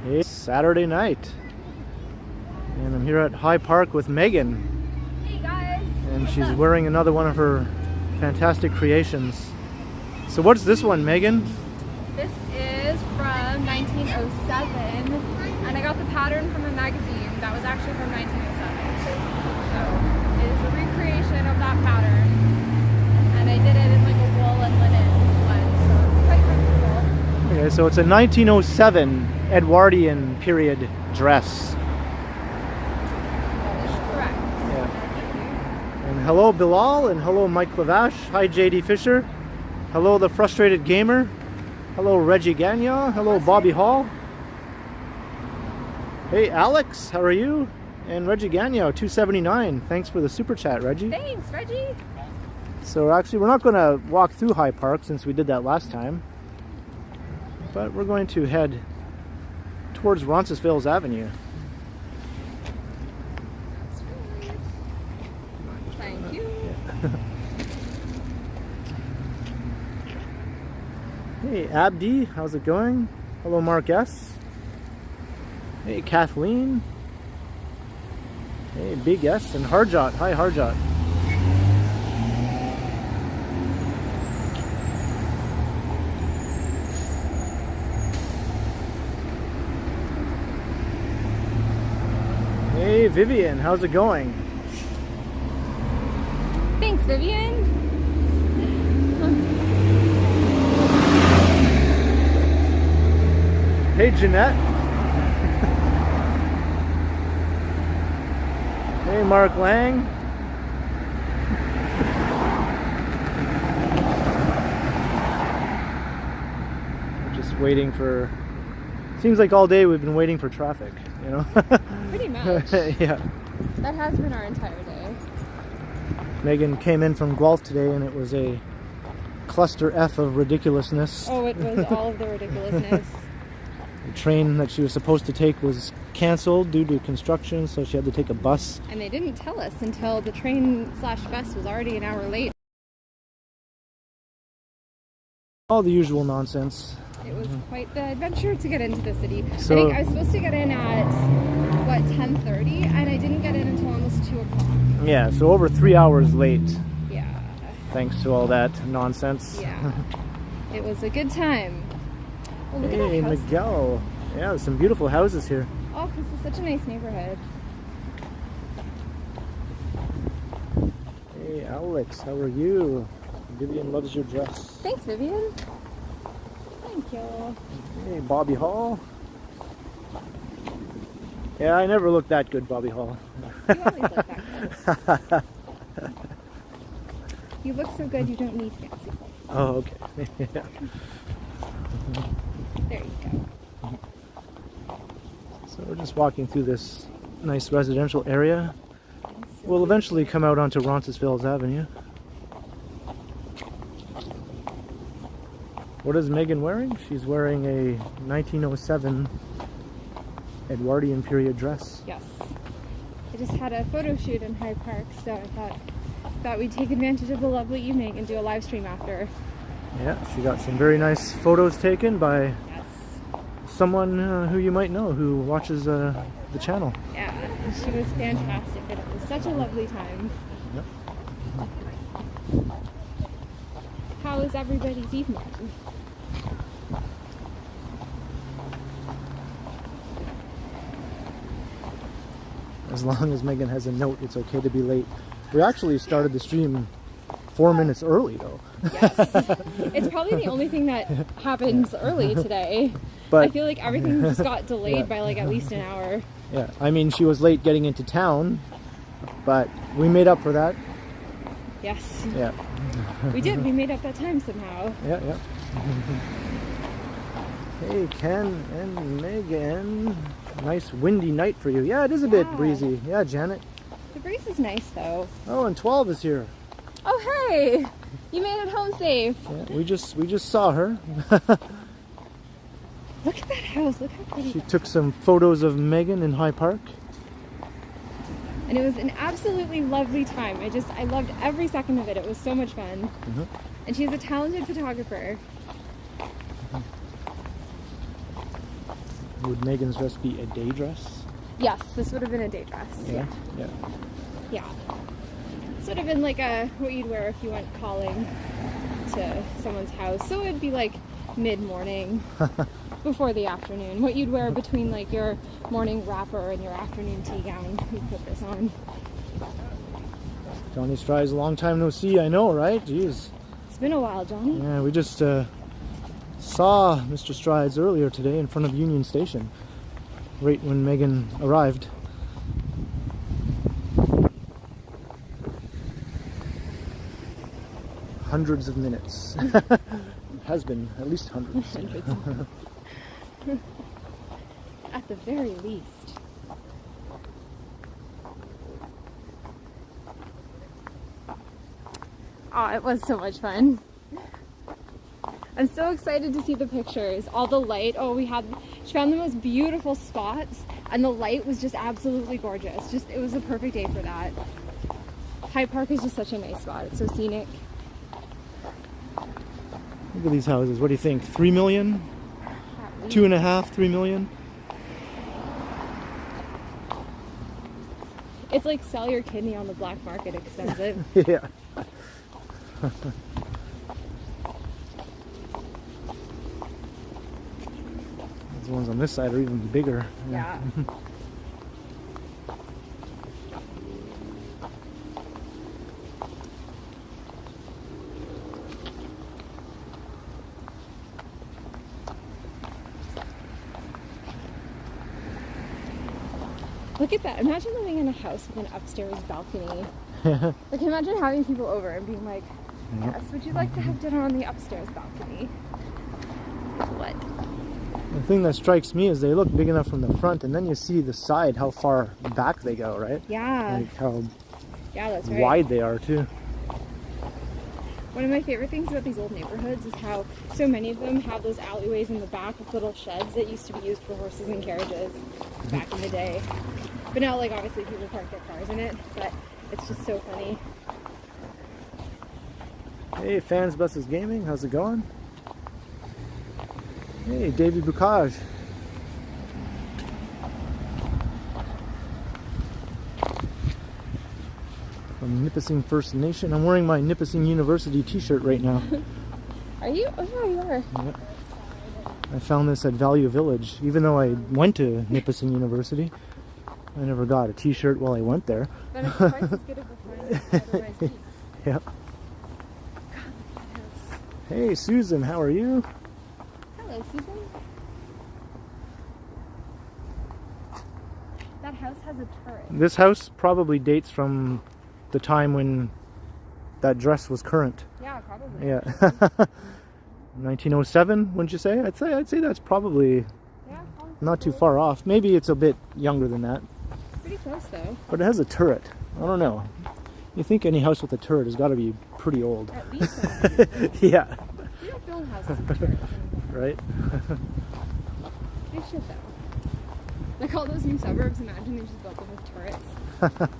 It's Saturday night, and I'm here at High Park with Megan. Hey guys! And she's wearing another one of her fantastic creations. So what's this one, Megan? This is from 1907, and I got the pattern from a magazine that was actually from 1907. So it is a recreation of that pattern, and I did it in like a wool and linen one, so it's quite comfortable. Okay, so it's a 1907 Edwardian period dress. That is correct. Yeah. And hello Bilal, and hello Mike Lavash. Hi JD Fisher. Hello the Frustrated Gamer. Hello Reggie Gagnon. Hello Bobby Hall. Hey Alex, how are you? And Reggie Gagnon, 279. Thanks for the super chat, Reggie. Thanks, Reggie. So actually we're not going to walk through High Park since we did that last time. But we're going to head towards Roncesvalles Avenue. Thank you. Hey Abdi, how's it going? Hello Mark S. Hey Kathleen. Hey Big S and Harjot. Hi Harjot. Hey Vivian, how's it going? Thanks, Vivian. Hey Jeanette. Hey Mark Lang. We're just waiting for... Seems like all day we've been waiting for traffic, you know? Pretty much. Yeah. That has been our entire day. Megan came in from Guelph today and it was a cluster F of ridiculousness. Oh, it was all of the ridiculousness. The train that she was supposed to take was cancelled due to construction, so she had to take a bus. And they didn't tell us until the train/bus was already an hour late. All the usual nonsense. It was quite the adventure to get into the city. So, I think I was supposed to get in at, what, 10:30? And I didn't get in until almost 2 o'clock. yeah, so over 3 hours late. Yeah. Thanks to all that nonsense. Yeah. It was a good time. Oh, look Hey, at that house. Miguel. Yeah, there's some beautiful houses here. Oh, this is such a nice neighborhood. Hey, Alex, how are you? Vivian loves your dress. Thanks, Vivian. Thank you. Hey, Bobby Hall. Yeah, I never looked that good, Bobby Hall. You always look that good. You look so good you don't need fancy clothes. Oh, okay. Yeah. There you go. So we're just walking through this nice residential area. We'll eventually come out onto Roncesvalles Avenue. What is Megan wearing? She's wearing a 1907 Edwardian period dress. Yes. I just had a photo shoot in High Park, so I thought we'd take advantage of the lovely evening and do a live stream after. Yeah, she got some very nice photos taken by Yes. someone who you might know who watches the channel. Yeah, she was fantastic, and it was such a lovely time. Yep. How was everybody's evening? As long as Megan has a note, it's okay to be late. We actually started the stream 4 minutes early, though. Yes. It's probably the only thing that happens early today. But I feel like everything just got delayed Yeah. by like at least an hour. yeah, I mean, she was late getting into town, but we made up for that. Yes. Yeah. We did. We made up that time somehow. Yeah, yeah. Hey, Ken and Megan. Nice windy night for you. Yeah, it is a bit Yeah. breezy. Yeah, Janet. The breeze is nice though. Oh, and 12 is here. Oh hey! You made it home safe. Yeah, we just saw her. Look at that house. Look how pretty. She took some photos of Megan in High Park. And it was an absolutely lovely time. I loved every second of it. It was so much fun. Mm-hmm. And she's a talented photographer. Would Meghan's dress be a day dress? Yes, this would have been a day dress. Yeah. Yeah. This would have been like what you'd wear if you went calling to someone's house. So it'd be like mid-morning before the afternoon. What you'd wear between like your morning wrapper and your afternoon tea gown. You put this on. Johnny Strides, a long time no see, I know, right? Jeez. It's been a while, Johnny. Yeah, we just saw Mr. Strides earlier today in front of Union Station, right when Meghan arrived. Hundreds of minutes. Has been at least hundreds. At the very least. Oh, it was so much fun. I'm so excited to see the pictures. All the light. Oh, she found the most beautiful spots, and the light was just absolutely gorgeous. It was a perfect day for that. Hyde Park is just such a nice spot. It's so scenic. Look at these houses. What do you think? 3 million? 2.5, 3 million? It's like sell your kidney on the black market expensive. Yeah. These ones on this side are even bigger. Yeah. Look at that. Imagine living in a house with an upstairs balcony. Like, imagine having people over and being like, yes, would you like to have dinner on the upstairs balcony? What? The thing that strikes me is they look big enough from the front, and then you see the side, how far back they go, right? Yeah. Like how that's right. wide they are, too. One of my favorite things about these old neighborhoods is how so many of them have those alleyways in the back with little sheds that used to be used for horses and carriages back in the day. But now, like, obviously people park their cars in it, but it's just so funny. Hey, Fans Buses Gaming, how's it going? Hey, Davey Bukaj. From Nipissing First Nation. I'm wearing my Nipissing University t-shirt right now. Are you? Oh, yeah, you are. Yep. I found this at Value Village. Even though I went to Nipissing University, I never got a t-shirt while I went there. Then it's twice as good of a find as otherwise be. Yep. Hey, Susan, how are you? Hello, Susan. That house has a turret. This house probably dates from the time when that dress was current. Yeah, probably. Yeah. 1907, wouldn't you say? I'd say that's probably not too far off. Maybe it's a bit younger than that. Pretty close though. But it has a turret. I don't know. You think any house with a turret has got to be pretty old. At least one. Yeah. You don't build houses with turrets anymore. Right? They should though. Like all those new suburbs, imagine they just built them with turrets.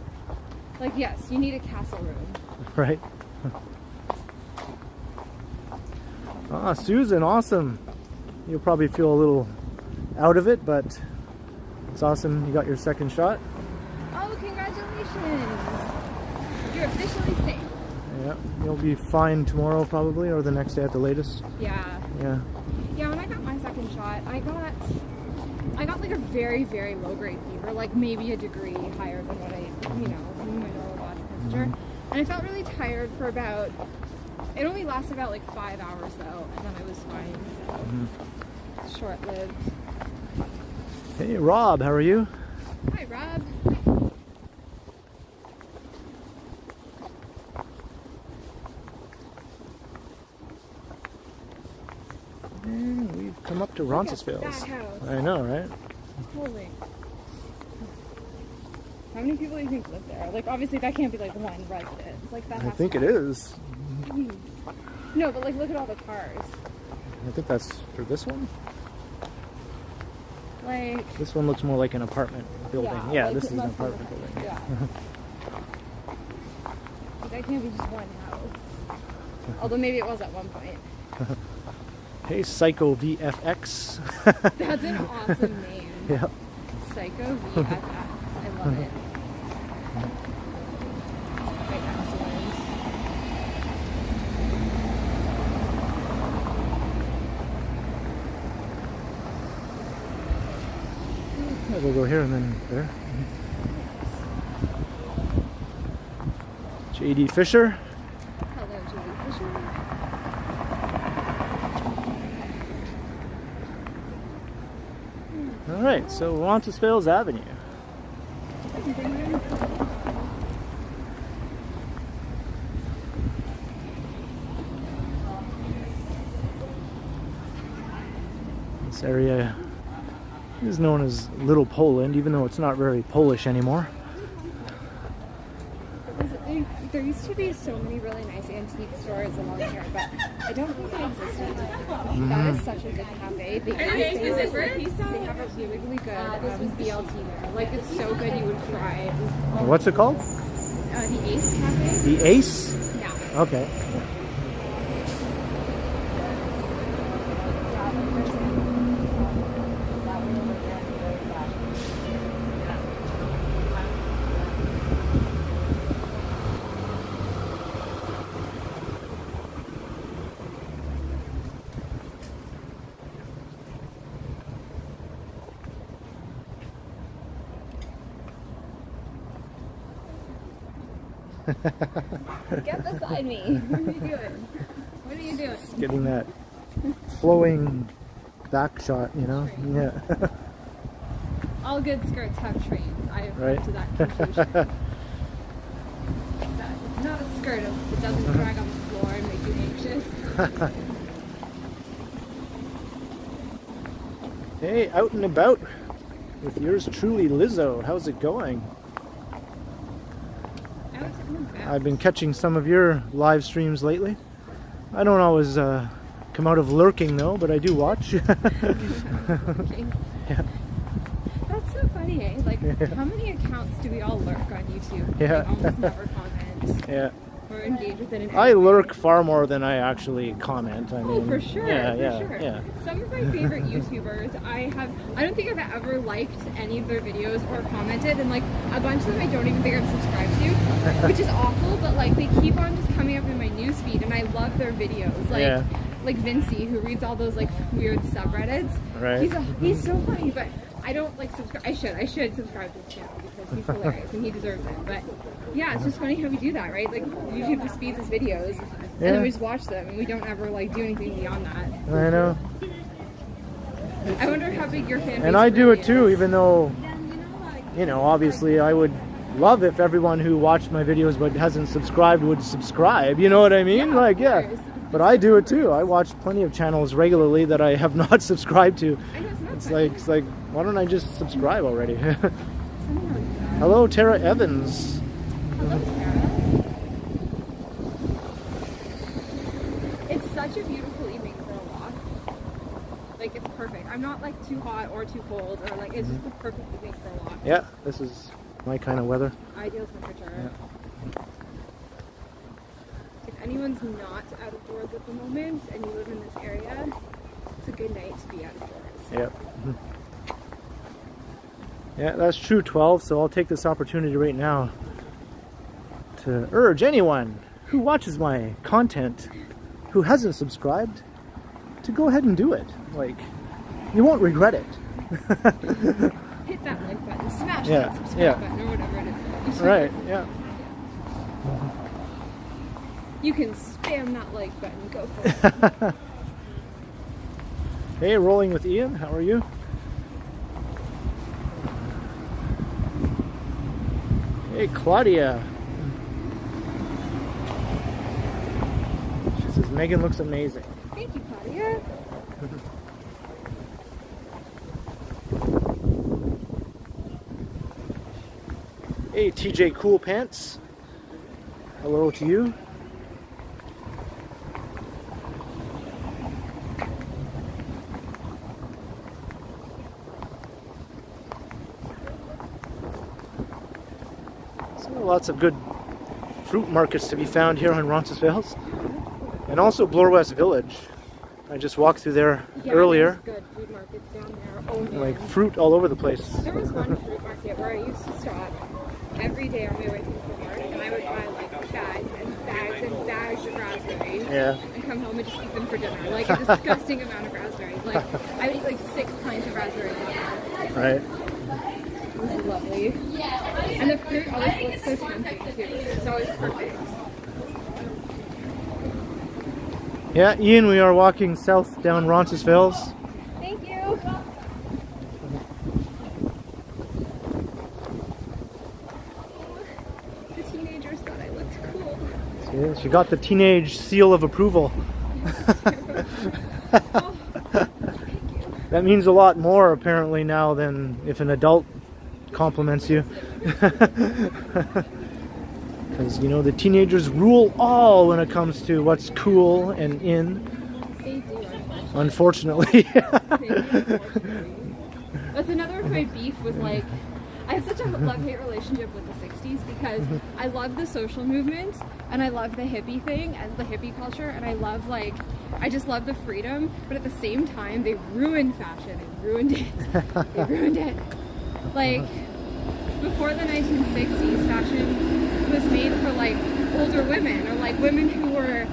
Like, yes, you need a castle room. Right? Ah, Susan, awesome. You'll probably feel a little out of it, but it's awesome. You got your second shot. Oh, congratulations. You're officially safe. Yeah, you'll be fine tomorrow probably, or the next day at the latest. Yeah. Yeah. Yeah, when I got my second shot, I got like a very, very low grade fever, like maybe a degree higher than what my normal body temperature. And I felt really tired for it only lasted about like 5 hours though, and then I was fine, so short-lived. Hey, Rob, how are you? Hi, Rob. And we've come up to Roncesvalles. That house. I know, right? Holy. How many people do you think live there? Like, obviously that can't be like one resident. Like that. I think it is. No, but like look at all the cars. I think that's for this one. Like. This one looks more like an apartment building. Yeah, like this it is an must be apartment building. Yeah. Like, that can't be just one house. Although maybe it was at one point. Hey, Psycho VFX. That's an awesome name. Yeah. Psycho VFX. I love it. Quite excellent. We'll go here and then there. JD Fisher. Hello, Julie Fisher. All right, so Roncesvalles Avenue. This area is known as Little Poland, even though it's not very Polish anymore. There used to be so many really nice antique stores along here, but I don't think they exist anymore. That is such a good cafe. They have a really, really good BLT there. Like, it's so good you would try it. What's it called? The Ace Cafe. The Ace? Yeah. Okay. Get beside me. What are you doing? What are you doing? Getting that flowing back shot, you know? Yeah. All good skirts have trains. I have Right. come to that conclusion. That it's not a skirt if it doesn't drag on the floor and make you anxious. Hey, out and about with yours truly, Lizzo. How's it going? Out and about. I've been catching some of your live streams lately. I don't always come out of lurking though, but I do watch. Okay. Yeah. That's so funny, eh? Like, how many accounts do we all lurk on YouTube? Yeah. We almost never comment Yeah. or engage with it in I any way. lurk far more than I actually comment. I Oh, mean, for sure, Yeah, for yeah, sure. yeah. Some of my favorite YouTubers, I don't think I've ever liked any of their videos or commented, and like a bunch of them I don't even think I'm subscribed to, which is awful, but like they keep on just coming up in my newsfeed, and I love their videos. Like, Yeah. like Vincey, who reads all those like weird subreddits. Right. He's so funny, but I don't like subscribe. I should subscribe to his channel because he's hilarious and he deserves it. But yeah, it's just funny how we do that, right? Like YouTube just feeds us videos, and then we just watch them, and we don't ever like do anything beyond that. I know. I wonder how big your fan base And I do really it too, is. even though, you know, obviously I would love if everyone who watched my videos but hasn't subscribed would subscribe. You know what I mean? Yeah, Like, of yeah. course. But I do it too. I watch plenty of channels regularly that I have not subscribed to. I know it's not It's funny. like, why don't I just subscribe already? Something like that. Hello, Tara Evans. Hello, Tara. It's such a beautiful evening for a walk. Like, it's perfect. I'm not like too hot or too cold, or like it's just the perfect evening for a walk. Yeah, this is my kind of weather. Ideal temperature. If anyone's not out of doors at the moment and you live in this area, it's a good night to be out of doors. Yep. Yeah, that's true, 12. So I'll take this opportunity right now to urge anyone who watches my content who hasn't subscribed to go ahead and do it. Like, you won't regret it. Hit that like button, smash Yeah, that subscribe yeah. button, or whatever it is. Right, yeah. You can spam that like button. Go for it. Hey, Rolling with Ian, how are you? Hey, Claudia. She says Meghan looks amazing. Thank you, Claudia. Hey, TJ Cool Pants. Hello to you. So lots of good fruit markets to be found here in Roncesvalles. And also Bloor West Village. I just walked through there Yeah, earlier. there's good food markets down there. Oh man. Like fruit all over the place. There was one fruit market where I used to stop every day on my way home from work, and I would buy like bags and bags and bags of raspberries. Yeah. And come home and just eat them for dinner. Like a disgusting amount of raspberries. Like I would eat like 6 pints of raspberries at once. Right. It was lovely. And the fruit always looks so tempting too. It's always perfect. Yeah, Ian, we are walking south down Roncesvalles. Thank you. The teenagers thought I looked cool. See, she got the teenage seal of approval. Oh, thank you. That means a lot more apparently now than if an adult compliments you. Because, you know, the teenagers rule all when it comes to what's cool and in. They do, Unfortunately. That's another of my beef with, like, I have such a love-hate relationship with the 60s because I love the social movement and I love the hippie thing and the hippie culture, and I love, like, I just love the freedom, but at the same time they ruined fashion. They ruined it. They ruined it. Like, before the 1960s, fashion was made for like older women, or like women who were,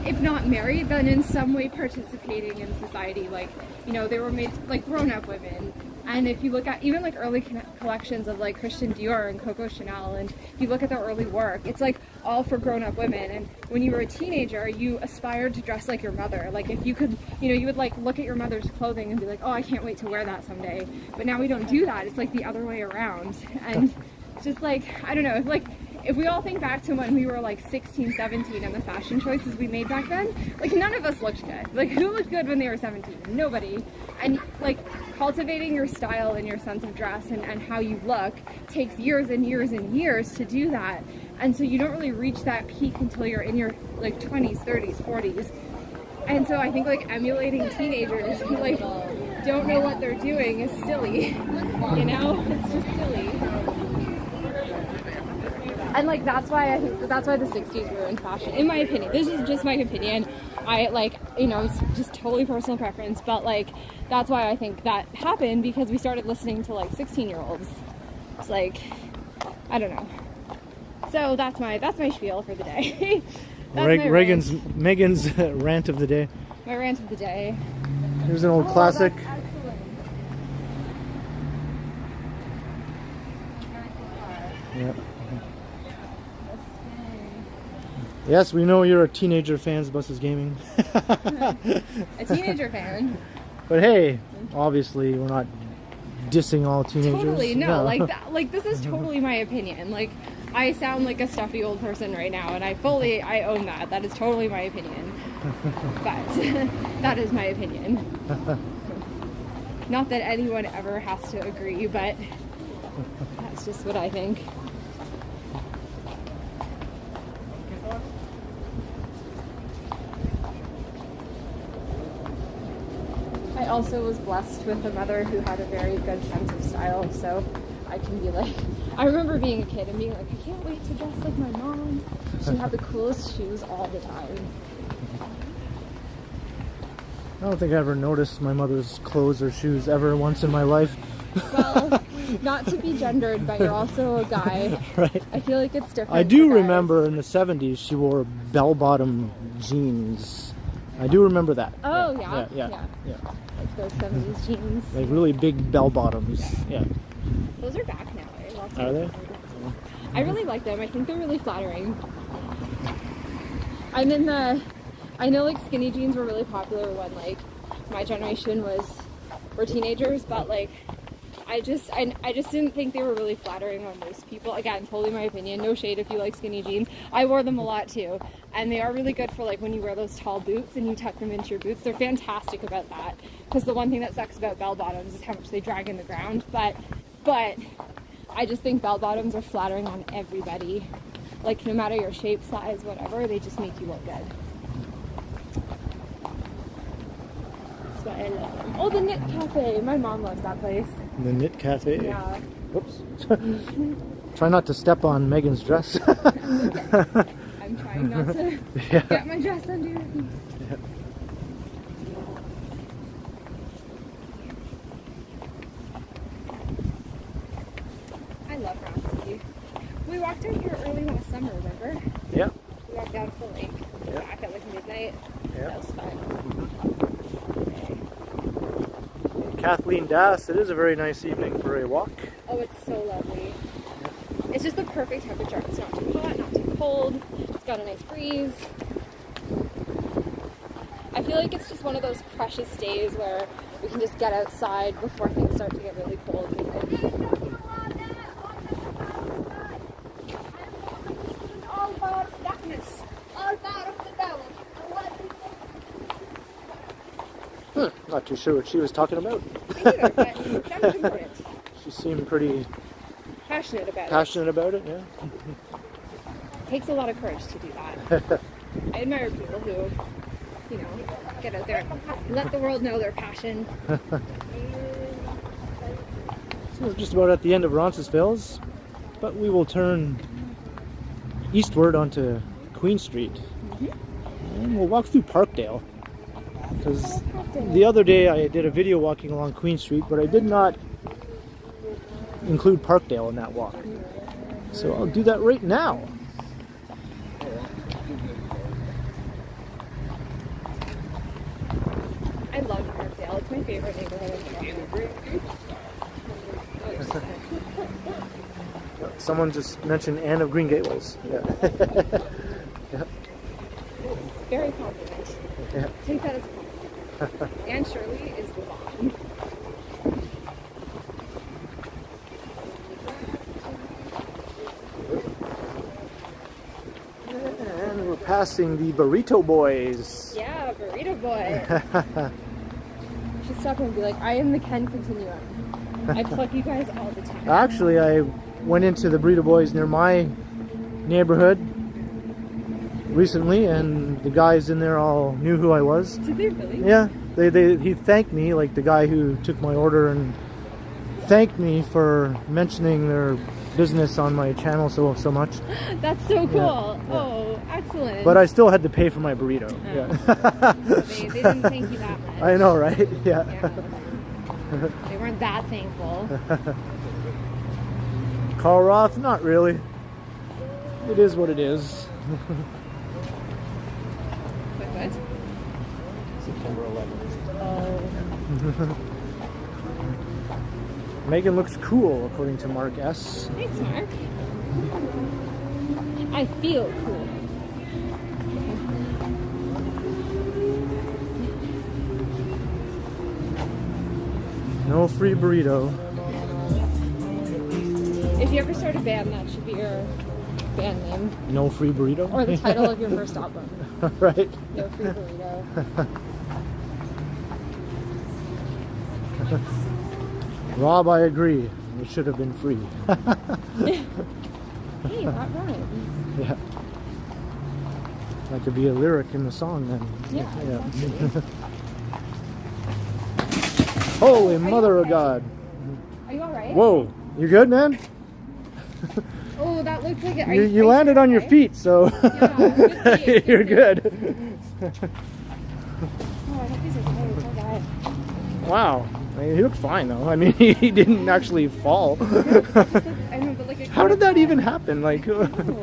if not married, then in some way participating in society. Like, you know, they were made like grown-up women. And if you look at even like early collections of like Christian Dior and Coco Chanel, and if you look at their early work, it's like all for grown-up women. And when you were a teenager, you aspired to dress like your mother. Like if you could, you know, you would like look at your mother's clothing and be like, oh, I can't wait to wear that someday. But now we don't do that. It's like the other way around. And it's just like, I don't know, it's like, if we all think back to when we were like 16, 17 and the fashion choices we made back then, like none of us looked good. Like who looked good when they were 17? Nobody. And like cultivating your style and your sense of dress and how you look takes years and years and years to do that. And so you don't really reach that peak until you're in your like 20s, 30s, 40s. And so I think like emulating teenagers who like don't know what they're doing is silly. You know? It's just silly. And like that's why I think that's why the 60s ruined fashion, in my opinion. This is just my opinion. I like, you know, it's just totally personal preference, but like that's why I think that happened, because we started listening to like 16-year-olds. It's like, I don't know. So that's my spiel for the day. Megan's rant of the day. My rant of the day. Here's an old classic. Yeah. Yes, we know you're a teenager fan of Buses Gaming. A teenager fan. But hey, obviously we're not dissing all teenagers. Totally, no. Like that, like this is totally my opinion. Like I sound like a stuffy old person right now, and I own that. That is totally my opinion. But that is my opinion. Not that anyone ever has to agree, but that's just what I think. I also was blessed with a mother who had a very good sense of style, so I can be like, I remember being a kid and being like, I can't wait to dress like my mom. She had the coolest shoes all the time. I don't think I ever noticed my mother's clothes or shoes ever once in my life. Well, not to be gendered, but you're also a guy. Right. I feel like it's different. I do remember in the 70s she wore bell-bottom jeans. I do remember that. Oh, yeah. Like those 70s jeans. Like really big bell-bottoms. Yeah. Those are back now, eh? Lots Are they? I really like them. I think they're really flattering. I know like skinny jeans were really popular when like my generation were teenagers, but like I just didn't think they were really flattering on most people. Again, totally my opinion. No shade if you like skinny jeans. I wore them a lot too. And they are really good for like when you wear those tall boots and you tuck them into your boots. They're fantastic about that. Because the one thing that sucks about bell bottoms is how much they drag in the ground. But I just think bell bottoms are flattering on everybody. Like no matter your shape, size, whatever, they just make you look good. That's why I love them. Oh, the Knit Cafe. My mom loves that place. The Knit Cafe. Yeah. Whoops. Try not to step on Megan's dress. I'm trying not to get my dress under your feet. love Ramsey. We walked out here early last summer, remember? Yeah. We walked down to the lake, Yeah. back at like midnight. Yeah. That was fun. Kathleen Das, it is a very nice evening for a walk. Oh, it's so lovely. It's just the perfect temperature. It's not too hot, not too cold. It's got a nice breeze. I feel like it's just one of those precious days where we can just get outside before things start to get really cold. All part of darkness, all part of the devil. Not too sure what she was talking about. Me neither, but that was important. She seemed pretty Passionate about it. passionate about it, yeah. It takes a lot of courage to do that. I admire people who, you know, get out there and let the world know their passion. So we're just about at the end of Roncesvalles, but we will turn eastward onto Queen Street. And we'll walk through Parkdale. Because the other day I did a video walking along Queen Street, but I did not include Parkdale in that walk. So I'll do that right now. I love Parkdale. It's my favorite neighborhood in Toronto. Someone just mentioned Anne of Green Gables. Yeah. Yeah. Very compliment. Yeah. Take that as a compliment. Anne Shirley is the bomb. And we're passing the Burrito Boys. Yeah, Burrito Boy. You should stop and be like, I am the TheKenContinuum. I plug you guys all the time. Actually, I went into the Burrito Boys near my neighborhood recently, and the guys in there all knew who I was. Did they really? Yeah, he thanked me, like the guy who took my order, and thanked me for mentioning their business on my channel so much. That's so cool. Yeah, yeah. Oh, excellent. But I still had to pay for my burrito. Oh. Yeah. They didn't thank you that much. I know, right? Yeah. Yeah. They weren't that thankful. Carl Roth, not really. It is what it is. Wait, what? September 11th. Oh. Meghan looks cool, according to Mark S. Thanks, Mark. I feel cool. No free burrito. If you ever start a band, that should be your band name. No free burrito? Or the title of your first album. Right. No free burrito. Rob, I agree. It should have been free. Hey, that rhymes. Yeah. That could be a lyric in the song then. Yeah, exactly. Holy mother of God. Are you alright? Whoa. You good, man? Oh, that looked like it. You landed on your feet, so Yeah, good you're good. Oh, I hope he's okay. Poor guy. Wow. I mean, he looked fine though. I mean, he didn't actually fall. I know, but like How did that even happen? Like, Poor guy.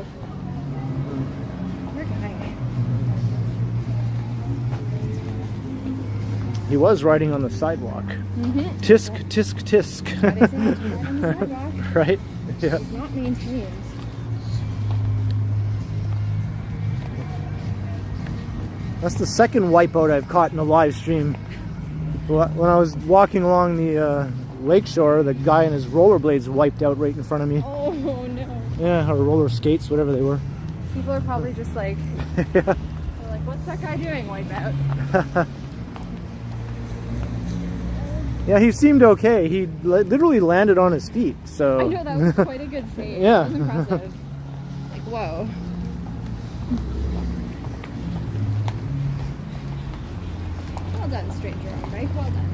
he was riding on the sidewalk. Mm-hmm. Tisk, tisk, tisk. That is on the sidewalk. Right? Yeah. It's not maintained. That's the second wipeout I've caught in a live stream. When I was walking along the lakeshore, the guy and his rollerblades wiped out right in front of me. Oh no. Yeah, or roller skates, whatever they were. People are probably just like, Yeah. they're like, what's that guy doing? Wipe out. Yeah, he seemed okay. He literally landed on his feet, so... I know, that was quite a good save. Yeah. That was impressive. Like, whoa. Well done, stranger on bike. Well done.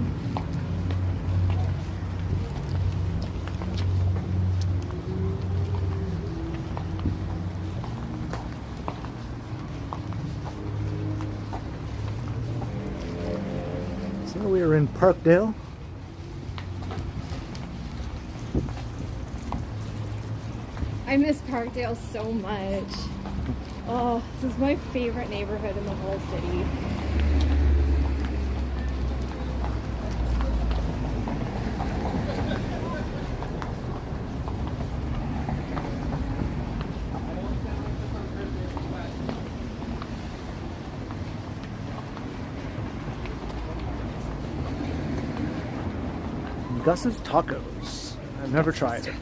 So we are in Parkdale. I miss Parkdale so much. Oh, this is my favorite neighborhood in the whole city. Gus's Tacos. I've never tried it.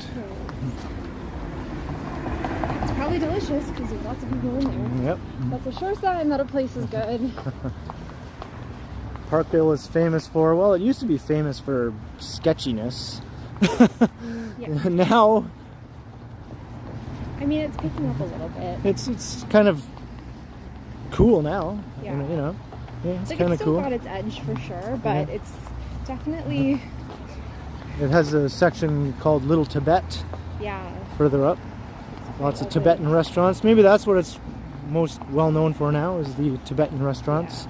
It's probably delicious because there's lots of people in there. Yep. That's a sure sign that a place is good. Parkdale is famous for, well, it used to be famous for sketchiness. Yeah. Now, I mean, it's picking up a little bit. it's kind of cool now. Yeah. You know, yeah, it's Like, kind it's of still cool. got its edge for sure, but Yeah. it's definitely, It has a section called Little Tibet yeah. further up. Lots of Tibetan restaurants. Maybe that's what it's most well known for now, is the Tibetan restaurants.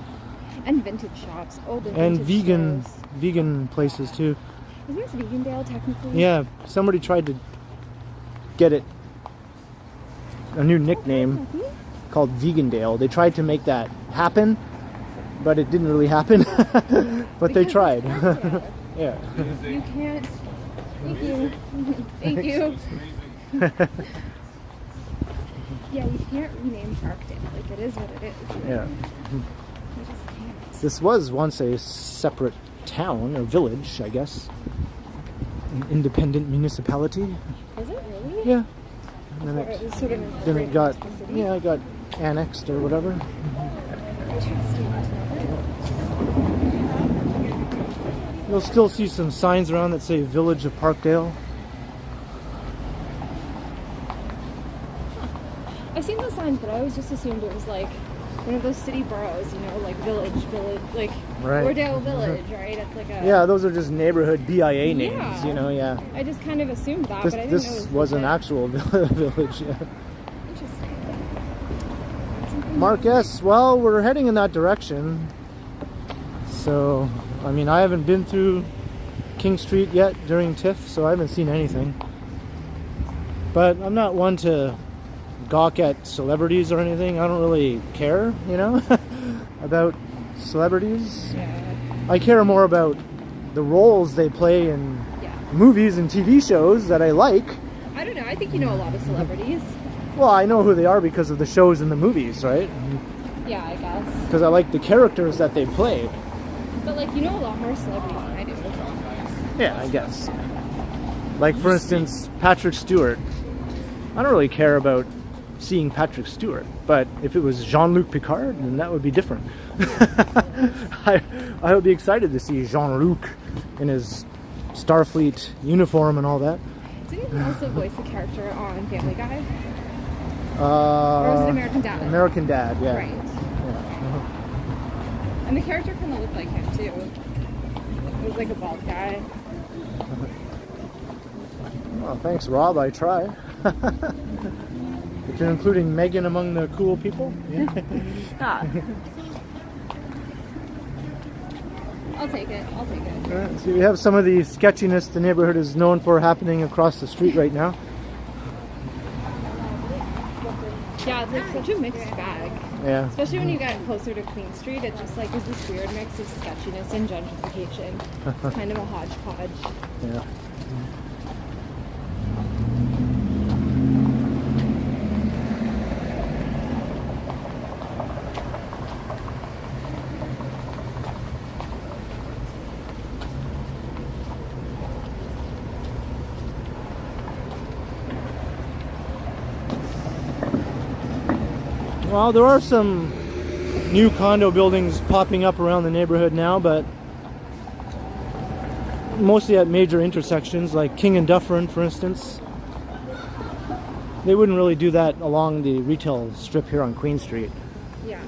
And vintage shops, old and And vintage vegan stores. vegan places too. Isn't this Vegandale technically? Yeah, somebody tried to get it a new nickname called Vegandale. They tried to make that happen, but it didn't really happen. But they Because tried. it's Parkdale. Yeah. You can't. Thank you. Thank you. Yeah, you can't rename Parkdale. Like, it is what it is. Yeah. You just can't. This was once a separate town or village, I guess. An independent municipality. Is it really? Yeah. And then Or it was sort of then it incorporated got, into the city? yeah, it got annexed or whatever. Interesting. You'll still see some signs around that say Village of Parkdale. I've seen those signs, but I always just assumed it was like one of those city boroughs, you know, like village, like Right. Ordale Village, right? It's like a. Yeah, those are just neighborhood BIA names, Yeah. you know, yeah. I just kind of assumed that, This, but I didn't know it this was was an legit. actual village, yeah. Interesting. Mark S., well, we're heading in that direction. So, I mean, I haven't been through King Street yet during TIFF, so I haven't seen anything. But I'm not one to gawk at celebrities or anything. I don't really care, you know, about celebrities. Yeah. I care more about the roles they play in Yeah. movies and TV shows that I like. I don't know. I think you know a lot of celebrities. Well, I know who they are because of the shows and the movies, right? Yeah, I guess. Because I like the characters that they play. But like, you know a lot more celebrities than I do. Yeah, I guess. Like, for instance, Patrick Stewart. I don't really care about seeing Patrick Stewart, but if it was Jean-Luc Picard, then that would be different. I would be excited to see Jean-Luc in his Starfleet uniform and all that. Didn't he also voice a character on Family Guy? Or Or was it American Dad? American Dad, yeah. Right. Yeah. And the character kind of looked like him too. It was like a bald guy. Well, thanks, Rob. I try. If you're including Meghan among the cool people. Yeah. Ah. I'll take it. I'll take it. Alright, so we have some of the sketchiness the neighborhood is known for happening across the street right now. Yeah, it's like such a mixed bag. Yeah. Especially when you get closer to Queen Street, it just like is this weird mix of sketchiness and gentrification. It's kind of a hodgepodge. Yeah. Well, there are some new condo buildings popping up around the neighborhood now, but mostly at major intersections like King and Dufferin, for instance. They wouldn't really do that along the retail strip here on Queen Street. Yeah,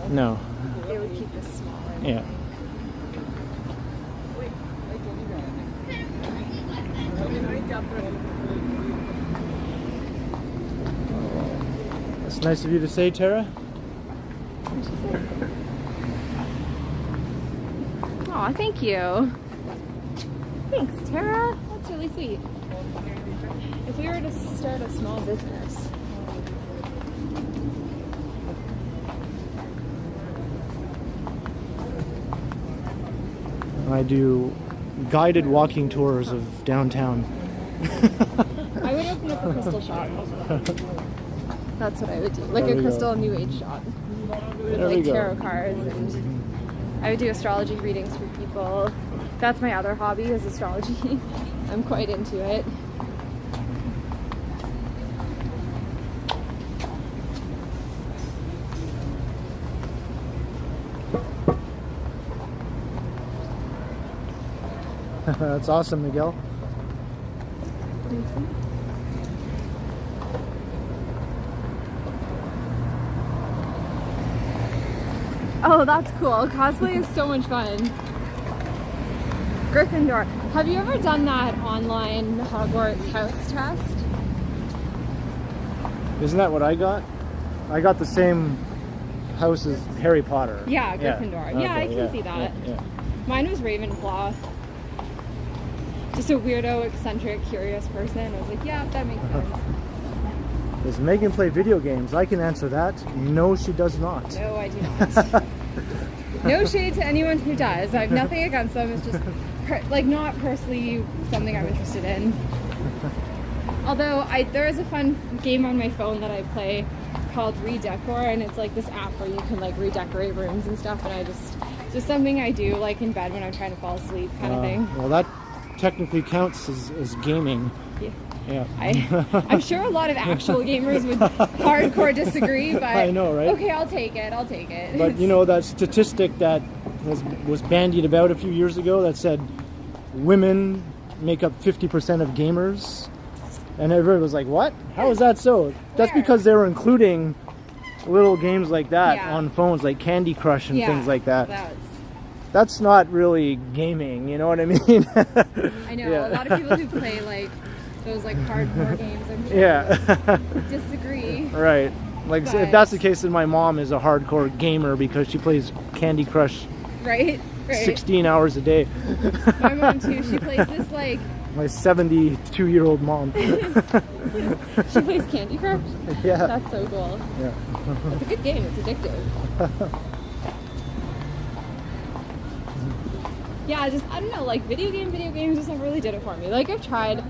no. No. They would keep this smaller. Yeah. That's nice of you to say, Tara. Aw, thank you. Thanks, Tara. That's really sweet. If we were to start a small business. I do guided walking tours of downtown. I would open up a crystal shop. That's what I would do. Like There a we crystal go. new age shop. With There we like go. tarot cards, and I would do astrology readings for people. That's my other hobby, is astrology. I'm quite into it. That's awesome, Miguel. Oh, that's cool. Cosplay is so much fun. Gryffindor. Have you ever done that online Hogwarts house test? Isn't that what I got? I got the same house as Harry Potter. Yeah, Gryffindor. Yeah, I can see that. Yeah. Mine was Ravenclaw. Just a weirdo, eccentric, curious person. I was like, yeah, that makes sense. Does Meghan play video games? I can answer that. No, she does not. No, I do not. No shade to anyone who does. I have nothing against them. It's just, not personally something I'm interested in. Although, there is a fun game on my phone that I play called Redecor, and it's like this app where you can like redecorate rooms and stuff, and just something I do like in bed when I'm trying to fall asleep kind of thing. Well, that technically counts as gaming. Yeah. Yeah. I'm sure a lot of actual gamers would hardcore disagree, but I know, right? Okay, I'll take it. But you know that statistic that was bandied about a few years ago that said women make up 50% of gamers, and everybody was like, "What? How is that so?" That's Where? because they were including little games like that Yeah. on phones, like Candy Crush and Yeah, things like that. That's That's not really gaming, you know what I mean? I know Yeah. a lot of people who play like those like hardcore games, I'm sure, Yeah. disagree. Right. Like if But- that's the case, then my mom is a hardcore gamer because she plays Candy Crush Right. 16 hours a day. My mom too. She plays this like My 72-year-old mom. she plays Candy Crush. Yeah. That's so cool. Yeah. It's a good game. It's addictive. Yeah, I don't know, like video games just never really did it for me. Like I've tried.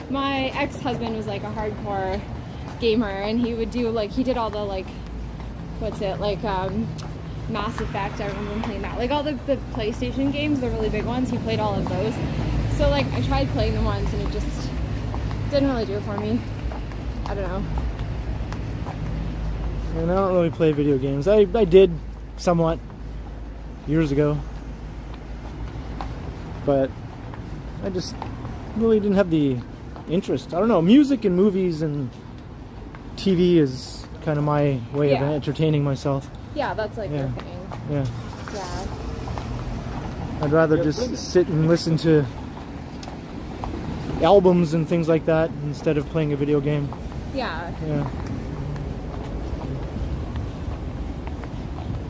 My ex-husband was like a hardcore gamer, and he would do like, he did all the like, Mass Effect. I remember him playing that. Like all the PlayStation games, the really big ones, he played all of those. So like I tried playing them once and it just didn't really do it for me. I don't know. And I don't really play video games. I did somewhat years ago. But I just really didn't have the interest. I don't know, music and movies and TV is kind of my way of Yeah. entertaining myself. Yeah, that's like Yeah. your thing. Yeah. Yeah. I'd rather just sit and listen to albums and things like that instead of playing a video game. Yeah. Yeah.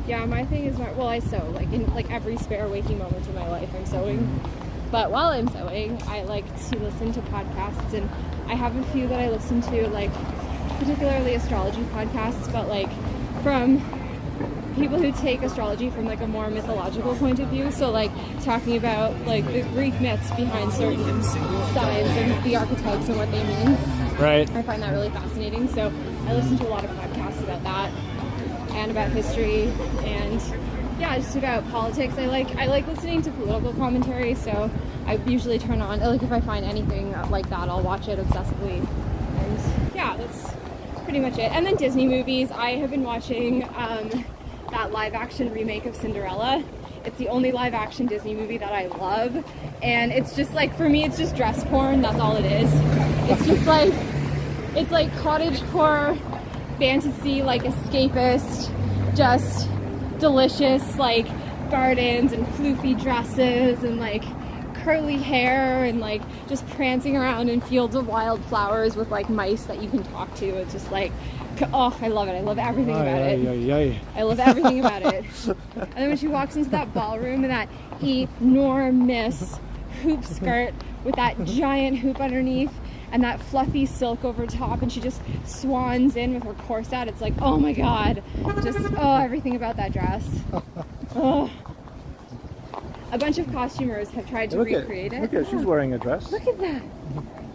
Yeah, my thing is, I sew. Like in like every spare waking moment of my life, I'm sewing. But while I'm sewing, I like to listen to podcasts, and I have a few that I listen to, like particularly astrology podcasts, but like from people who take astrology from like a more mythological point of view. So like talking about like the Greek myths behind certain signs and the archetypes and what they mean. Right. I find that really fascinating. So I listen to a lot of podcasts about that and about history and yeah, just about politics. I like listening to political commentary, so I usually turn on, like if I find anything like that, I'll watch it obsessively. And yeah, that's pretty much it. And then Disney movies. I have been watching that live action remake of Cinderella. It's the only live action Disney movie that I love. And it's just like, for me, it's just dress porn. That's all it is. It's just like, it's like cottagecore fantasy, like escapist, just delicious, like gardens and floofy dresses and like curly hair and like just prancing around in fields of wildflowers with like mice that you can talk to. It's just like, oh, I love it. I love everything about it. I love everything about it. And then when she walks into that ballroom in that enormous hoop skirt with that giant hoop underneath and that fluffy silk over top, and she just swans in with her corset. It's like, oh my god, just everything about that dress. Oh. A bunch of costumers have tried to recreate it. Look at, she's wearing a dress. Look at that.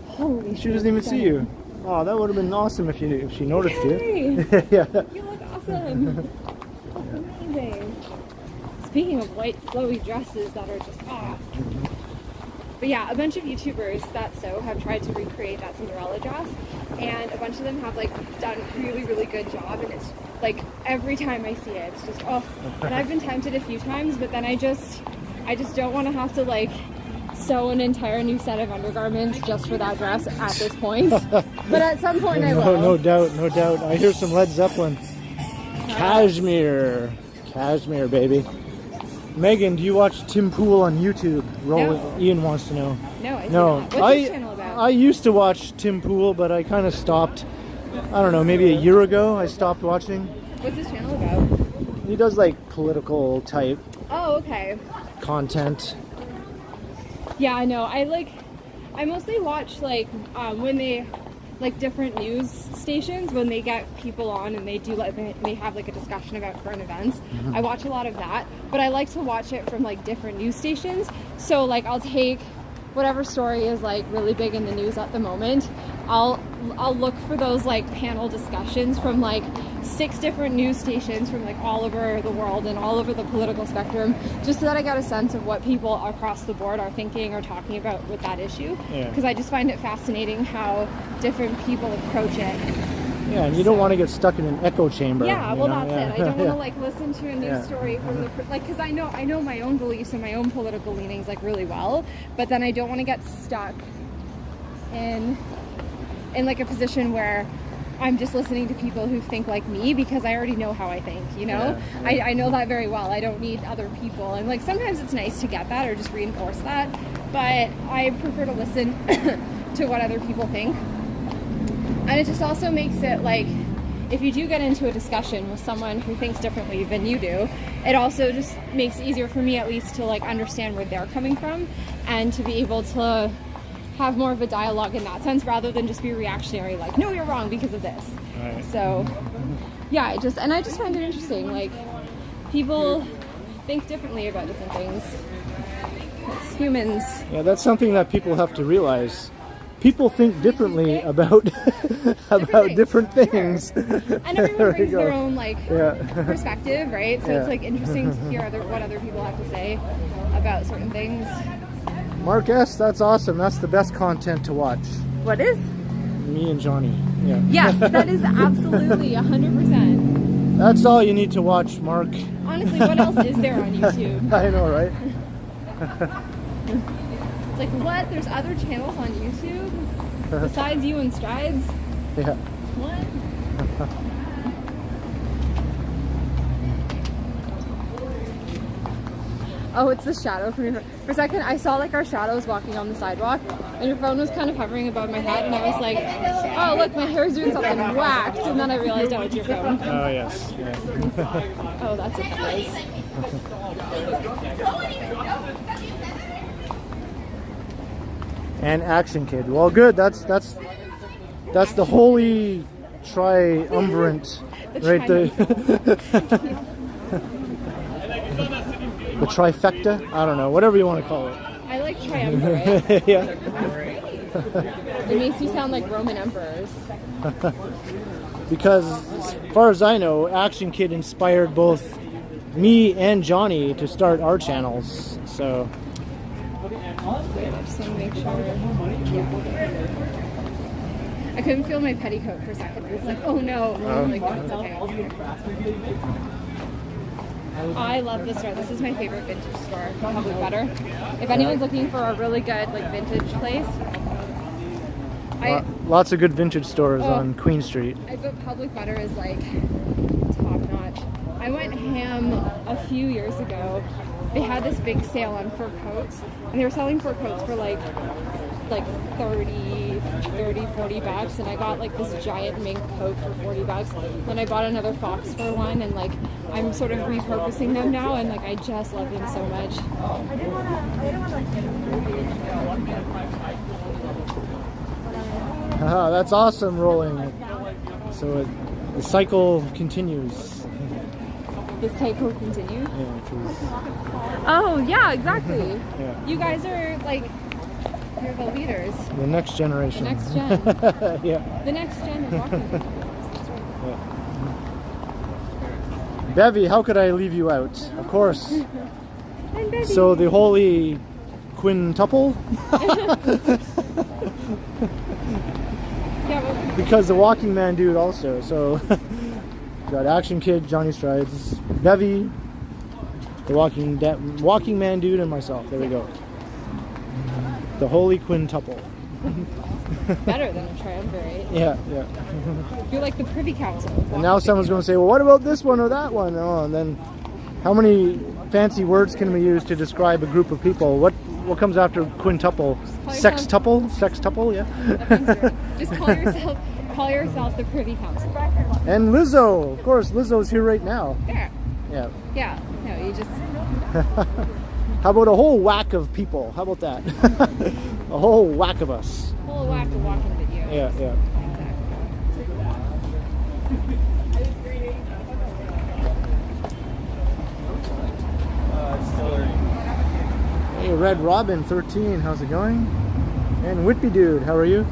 Holy shit. She doesn't even see you. Oh, that would have been awesome if she noticed you. Yeah. You look awesome. That's amazing. Speaking of white flowy dresses that are just But yeah, a bunch of YouTubers have tried to recreate that Cinderella dress, and a bunch of them have like done a really, really good job, and it's like every time I see it, it's just and I've been tempted a few times, but then I just don't want to have to like sew an entire new set of undergarments just for that dress at this point. But at some point I will. No doubt. I hear some Led Zeppelin. Cashmere, baby. Megan, do you watch Tim Pool on YouTube? No. Ian wants to know. No, I do not. What's his channel about? I used to watch Tim Pool, but I kind of stopped. I don't know, maybe a year ago I stopped watching. What's his channel about? He does like political type content. Yeah, I know. I mostly watch like when they like different news stations, when they get people on and they do like they have like a discussion about current events. Mm-hmm. I watch a lot of that, but I like to watch it from like different news stations. So like I'll take whatever story is like really big in the news at the moment. I'll look for those like panel discussions from like 6 different news stations from like all over the world and all over the political spectrum, just so that I got a sense of what people across the board are thinking or talking about with that issue. Because I just find it fascinating how different people approach it. Yeah, and you don't want to get stuck in an echo chamber. Yeah, well, that's it. I don't want to like listen to a news story from the like, because I know my own beliefs and my own political leanings like really well, but then I don't want to get stuck in like a position where I'm just listening to people who think like me, because I already know how I think, you know? Yeah. I know that very well. I don't need other people. And like sometimes it's nice to get that or just reinforce that, but I prefer to listen to what other people think. And it just also makes it like, if you do get into a discussion with someone who thinks differently than you do, it also just makes it easier for me at least to like understand where they're coming from and to be able to have more of a dialogue in that sense, rather than just be reactionary, like, no, you're wrong because of this. Right. So yeah, I just find it interesting, like people think differently about different things. It's humans. Yeah, that's something that people have to realize. People think differently about different things. Sure. And everyone brings their own like perspective, right? So it's like interesting to hear what other people have to say about certain things. Mark S., that's awesome. That's the best content to watch. What is? Me and Johnny. Yeah. Yes, that is absolutely 100%. That's all you need to watch, Mark. Honestly, what else is there on YouTube? I know, right? It's like, what? There's other channels on YouTube besides you and Strides? Yeah. What? Oh, it's the shadow from your... For a second, I saw like our shadows walking on the sidewalk, and your phone was kind of hovering above my head, and I was like, oh, look, my hair's doing something whacked, and then I realized, oh, it's your phone. Oh, yes. Yeah. Oh, that's a place. And Action Kid. Well, good. That's the holy triumvirate right there. The trifecta? I don't know. Whatever you want to call it. I like triumvirate. Yeah. It makes you sound like Roman emperors. Because as far as I know, Action Kid inspired both me and Johnny to start our channels. So... I just want to make sure. Yeah. I couldn't feel my petticoat for a second. It was like, oh no. Like, no, it's okay. I love this store. This is my favorite vintage store, Public Butter. If anyone's looking for a really good like vintage place, lots of good vintage stores on Queen Street. I bet Public Butter is like top notch. I went ham a few years ago. They had this big sale on fur coats, and they were selling fur coats for like 30, 40 bucks, and I got like this giant mink coat for 40 bucks. Then I bought another fox fur one, and like I'm sort of repurposing them now, and like I just love them so much. That's awesome, rolling. So the cycle continues. The cycle continues? Yeah, 'cause- Oh, yeah, exactly. Yeah. You guys are like, you're the leaders. The next generation. The next gen. Yeah. The next gen of walking videos. That's right. Yeah. Bevy, how could I leave you out? Of course. And Bevy. So the holy quintuple? Yeah, well, Because the walking man dude also. So got Action Kid, Johnny Strides, Bevy, the walking man dude, and myself. There we go. The holy quintuple. better than a triumvirate. Yeah, yeah. You're like the Privy Council. And now someone's going to say, well, what about this one or that one? Oh, and then how many fancy words can we use to describe a group of people? What comes after quintuple? Sextuple? Sextuple, yeah. Just call yourself the Privy Council. And Lizzo, of course, Lizzo's here right now. Yeah. Yeah. Yeah. No, you just. How about a whole whack of people? How about that? A whole whack of us. Whole whack of walking videos. Yeah, yeah. Hey, Red Robin 13, how's it going? And Whitby Dude, how are you?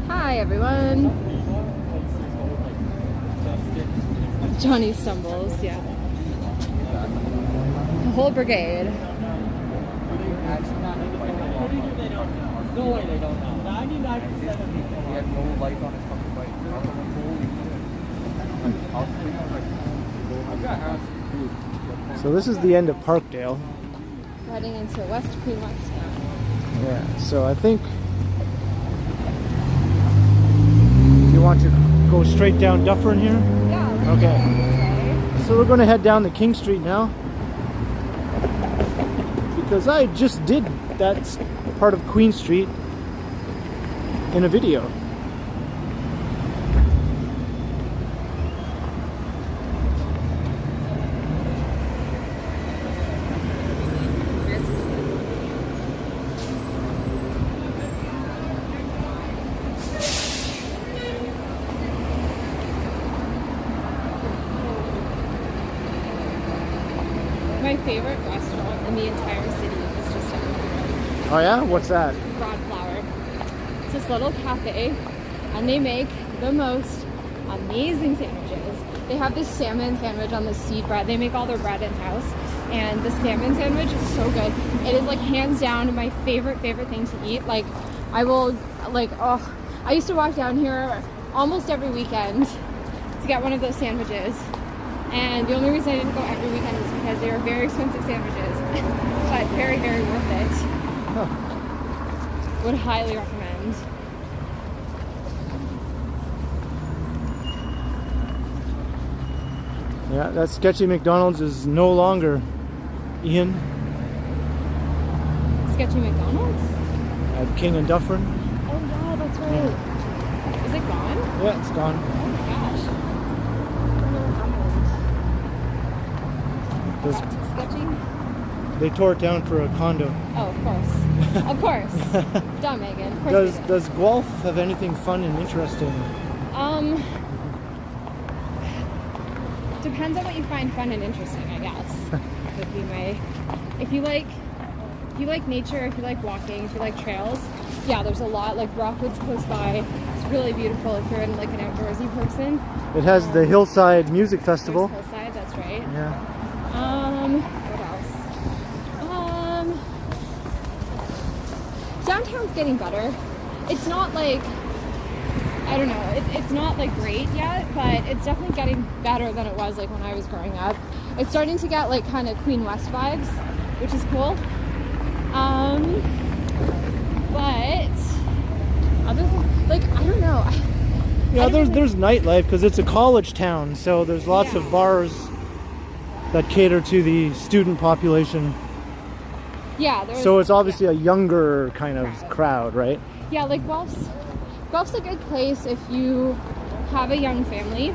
Hi, everyone. Johnny stumbles, yeah. The whole brigade. No way they don't know. 99% of people. He had no light on his fucking bike. I've got asked. So this is the end of Parkdale. Heading into West Queen West now. Yeah, so I think you want to go straight down Dufferin here? Yeah. Okay. So we're going to head down to King Street now. Because I just did that part of Queen Street in a video. My favorite restaurant in the entire city is just down the road. Oh yeah? What's that? Broad Flower. It's this little cafe, and they make the most amazing sandwiches. They have this salmon sandwich on the seed bread. They make all their bread in-house, and the salmon sandwich is so good. It is like hands down my favorite thing to eat. Like, I will, like, oh, I used to walk down here almost every weekend to get one of those sandwiches. And the only reason I didn't go every weekend is because they were very expensive sandwiches, but very worth it. Huh. Would highly recommend. Yeah, that sketchy McDonald's is no longer, Ian, Sketchy McDonald's? at King and Dufferin. Oh yeah, that's right. Is it gone? Yeah, it's gone. Oh my gosh. Does, Sketchy? they tore it down for a condo. Oh, of course. Of course. Dumb, Megan. Of course Does they did. does Guelph have anything fun and interesting? Depends on what you find fun and interesting, I guess. Would be my. If you like nature, if you like walking, if you like trails, yeah, there's a lot. Like Rockwood's close by. It's really beautiful if you're in like an outdoorsy person. It has the Hillside Music Festival. There's Hillside, that's right. Yeah. What else? Downtown's getting better. It's not like, I don't know, it's not like great yet, but it's definitely getting better than it was like when I was growing up. It's starting to get like kind of Queen West vibes, which is cool. But other than, like, I don't know. Yeah, there's nightlife because it's a college town, so there's lots of bars that cater to the student population. Yeah, there's, So it's obviously a younger kind of crowd, right? yeah, like Guelph's a good place if you have a young family,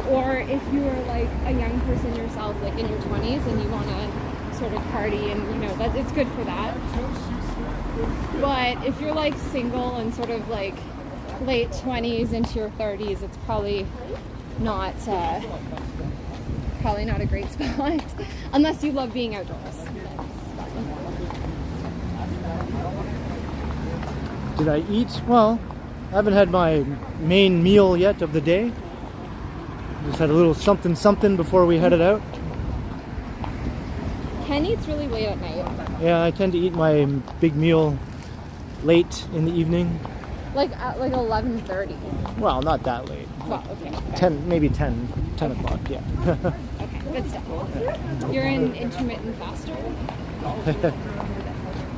or if you are like a young person yourself, like in your 20s, and you want to sort of party, and you know that it's good for that. But if you're like single and sort of like late 20s into your 30s, it's probably not a great spot unless you love being outdoors. Did I eat? Well, I haven't had my main meal yet of the day. Just had a little something before we headed out. Ken eats really late at night. Yeah, I tend to eat my big meal late in the evening. Like at like 11:30. Well, not that late. Well, okay. 10 o'clock, yeah. Okay, good stuff. You're an intermittent faster?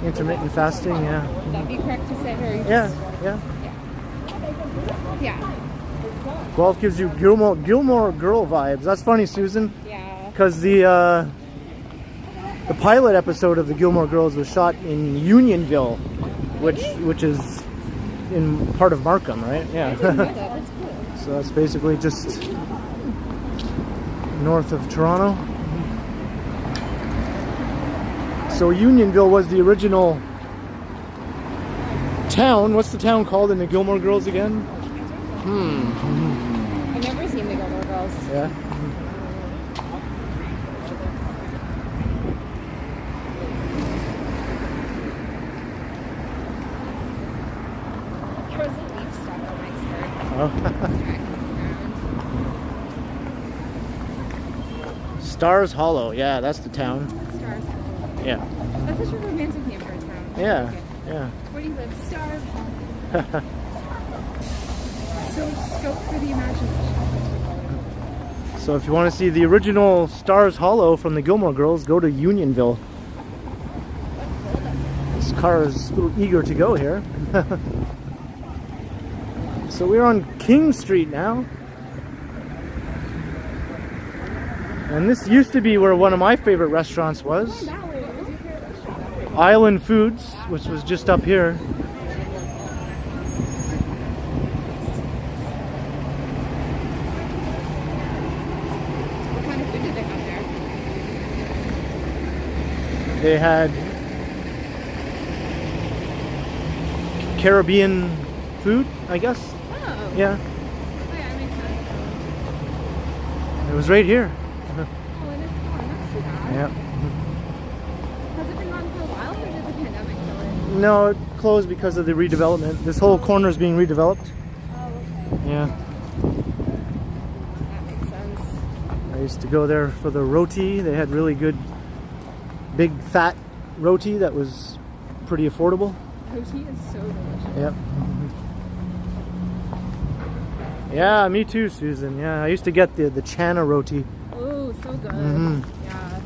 Intermittent fasting, yeah. Would that be correct to say? Or Yeah. Golf gives you Gilmore Girl vibes. That's funny, Susan. Yeah. Because the pilot episode of the Gilmore Girls was shot in Unionville, which is in part of Markham, right? Yeah. That's cool. So that's basically just north of Toronto. So Unionville was the original town. What's the town called in the Gilmore Girls again? I've never seen the Gilmore Girls. Yeah. There was a leaf stuck on my skirt. Oh. Stars Hollow. Yeah, that's the town. Stars. Yeah. That's such a romantic name for a town. Yeah. Yeah. Where do you live? Stars. So scope for the imagination. So if you want to see the original Stars Hollow from the Gilmore Girls, go to Unionville. This car is a little eager to go here. So we're on King Street now. And this used to be where one of my favorite restaurants was. That way. What was your favorite restaurant? Island Foods, which was just up here. What kind of food did they have there? They had Caribbean food, I guess. Oh. Yeah, Oh, yeah, it makes sense. it was right here. Oh, and it's gone. That's too bad. Yeah. Has it been gone for a while, or did the pandemic kill it? No, it closed because of the redevelopment. This whole corner is being redeveloped. Oh, okay. Yeah. That makes sense. I used to go there for the roti. They had really good, big, fat roti that was pretty affordable. Roti is so delicious. Yep. Yeah, me too, Susan. Yeah, I used to get the Chana roti. Oh, so good. Mhm. Yeah.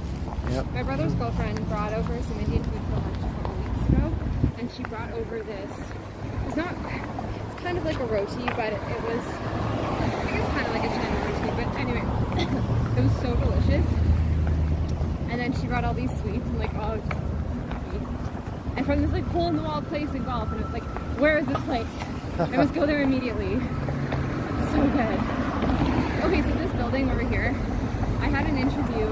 Yep. My brother's girlfriend brought over some Indian food for lunch a couple weeks ago, and she brought over this. It's kind of like a roti, but it was, I guess, kind of like a China roti. But anyway, it was so delicious. And then she brought all these sweets, and like, oh, just happy. And from this like hole in the wall place in golf, and it was like, where is this place? I must go there immediately. It's so good. Okay, so this building over here, I had an interview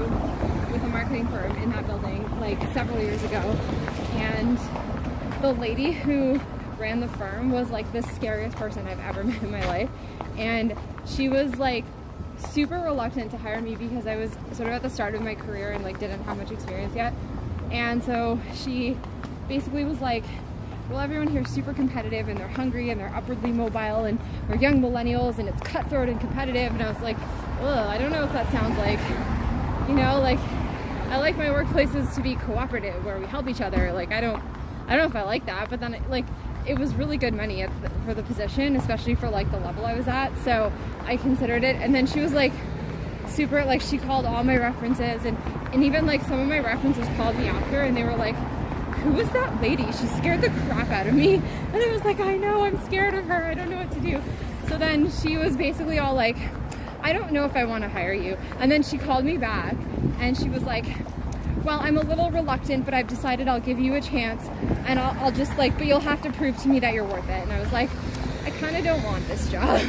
with a marketing firm in that building like several years ago, and the lady who ran the firm was like the scariest person I've ever met in my life, and she was like super reluctant to hire me because I was sort of at the start of my career and like didn't have much experience yet. And so she basically was like, well, everyone here is super competitive and they're hungry and they're upwardly mobile and we're young millennials and it's cutthroat and competitive. And I was like, ugh, I don't know if that sounds like, you know, like I like my workplaces to be cooperative where we help each other. Like I don't know if I like that, but then it was really good money for the position, especially for like the level I was at. So I considered it. And then she was like super, like she called all my references and even like some of my references called me after and they were like, who is that lady? She scared the crap out of me. And I was like, I know, I'm scared of her. I don't know what to do. So then she was basically all like, I don't know if I want to hire you. And then she called me back and she was like, well, I'm a little reluctant, but I've decided I'll give you a chance and I'll just like, but you'll have to prove to me that you're worth it. And I was like, I kind of don't want this job,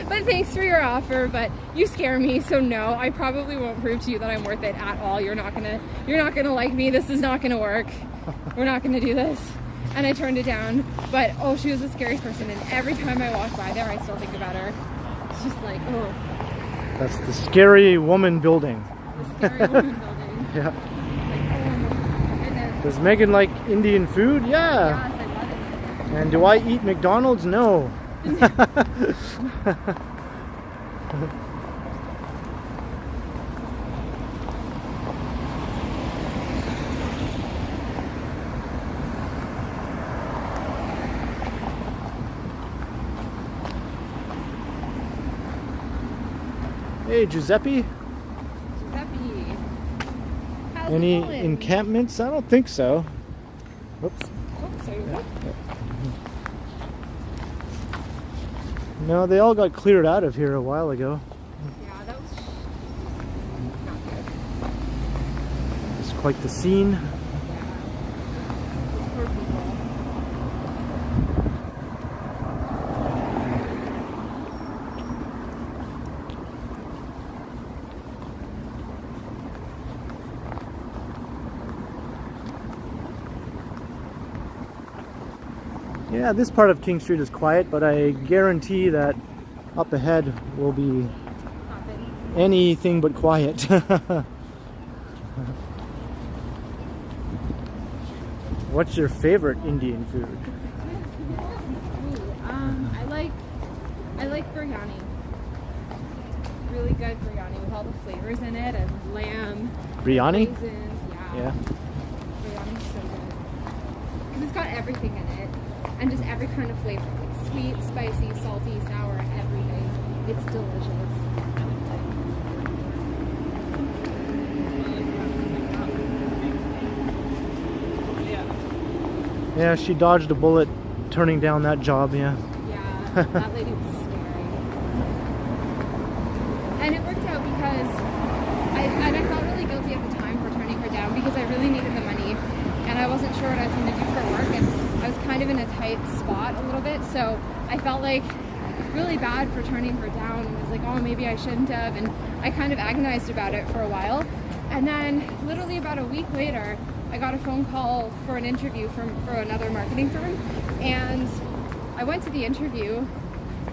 but thanks for your offer, but you scare me, so no, I probably won't prove to you that I'm worth it at all. You're not gonna like me. This is not gonna work. We're not gonna do this. and I turned it down. But oh, she was a scary person, and every time I walk by there, I still think about her. It's just like, oh. That's the scary woman building. The scary woman building. Yeah. It's like, oh my goodness. Does Megan like Indian food? Yeah. Yes, I love it. And do I eat McDonald's? No. Hey, Giuseppe. Giuseppe. How's it Any going? encampments? I don't think so. Whoops. Oh, sorry, what? No, they all got cleared out of here a while ago. Yeah, that was not good. It's quite the scene. Yeah. Those poor people. Yeah, this part of King Street is quiet, but I guarantee that up ahead will be Not been. anything but quiet. What's your favorite Indian food? Ooh, I like biryani. Really good biryani with all the flavors in it, and lamb, Biryani? raisins. Yeah. Biryani's so good because it's got everything in it, and just every kind of flavor, like sweet, spicy, salty, sour, everything. It's delicious. Yeah, she dodged a bullet turning down that job, yeah. Yeah, that lady was scary. And it worked out because I felt really guilty at the time for turning her down because I really needed the money and I wasn't sure what I was going to do for work, and I was kind of in a tight spot a little bit, so I felt like really bad for turning her down and was like, oh, maybe I shouldn't have, and I kind of agonized about it for a while. And then literally about a week later, I got a phone call for an interview for another marketing firm, and I went to the interview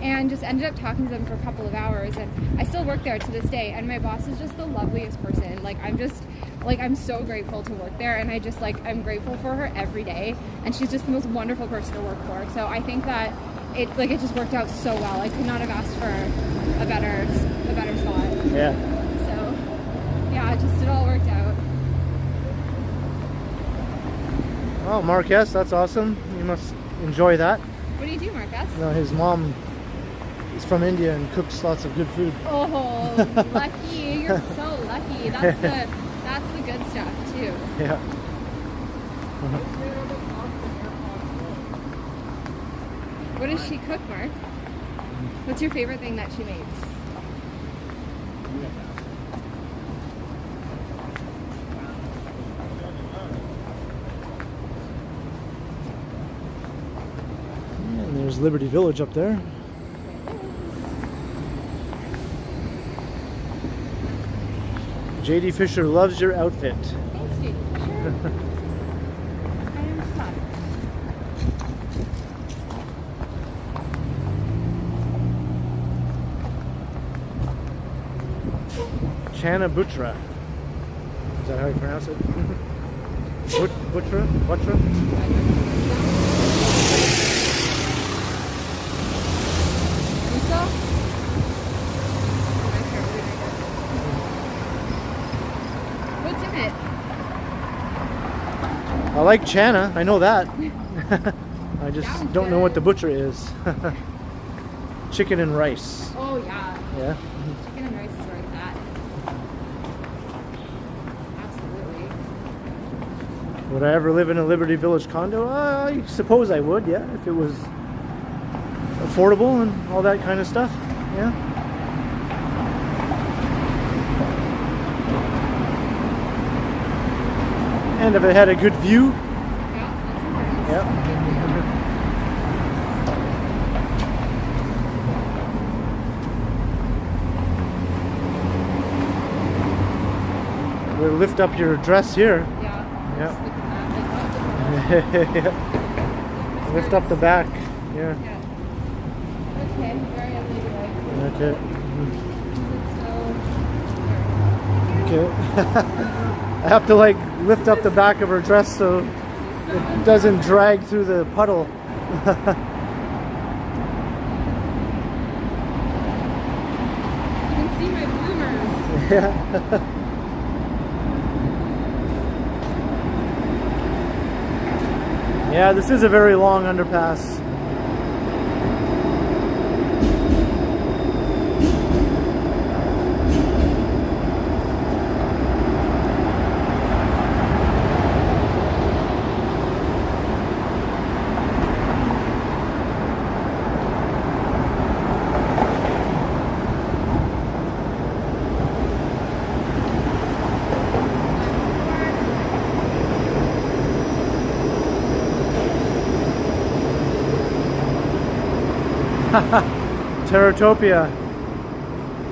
and just ended up talking to them for a couple of hours, and I still work there to this day, and my boss is just the loveliest person. Like, I'm so grateful to work there, and I'm grateful for her every day, and she's just the most wonderful person to work for. So I think that it just worked out so well. I could not have asked for a better spot. Yeah. So yeah, it all worked out. Oh, Marquez, that's awesome. You must enjoy that. What do you do, Marcus? You know, his mom is from India and cooks lots of good food. Oh, lucky. You're so lucky. That's the good stuff too. Yeah. What does she cook, Mark? What's your favorite thing that she makes? And there's Liberty Village up there. JD Fisher loves your outfit. Thanks, Judy. Sure. I am fun. Chanabutra. Is that how you pronounce it? Butra? Butra? What's in it? I like chana, I know that. I just Sounds don't know what the good. butcher is. Chicken and rice. Oh yeah. Yeah. Chicken and rice is where it's at. Absolutely. Would I ever live in a Liberty Village condo? I suppose I would, yeah, if it was affordable and all that kind of stuff. Yeah. And if it had a good view. Yeah, that's important. Yep. We'll lift up your dress here. Yeah. Yeah. Just looking at it. Yeah. Lift up the back. Yeah. Yeah. Okay, very unladylike. Okay. Is it still... Okay. I have to like lift up the back of her dress so it doesn't drag through the puddle. You can see my bloomers. Yeah. Yeah, this is a very long underpass. Terratopia.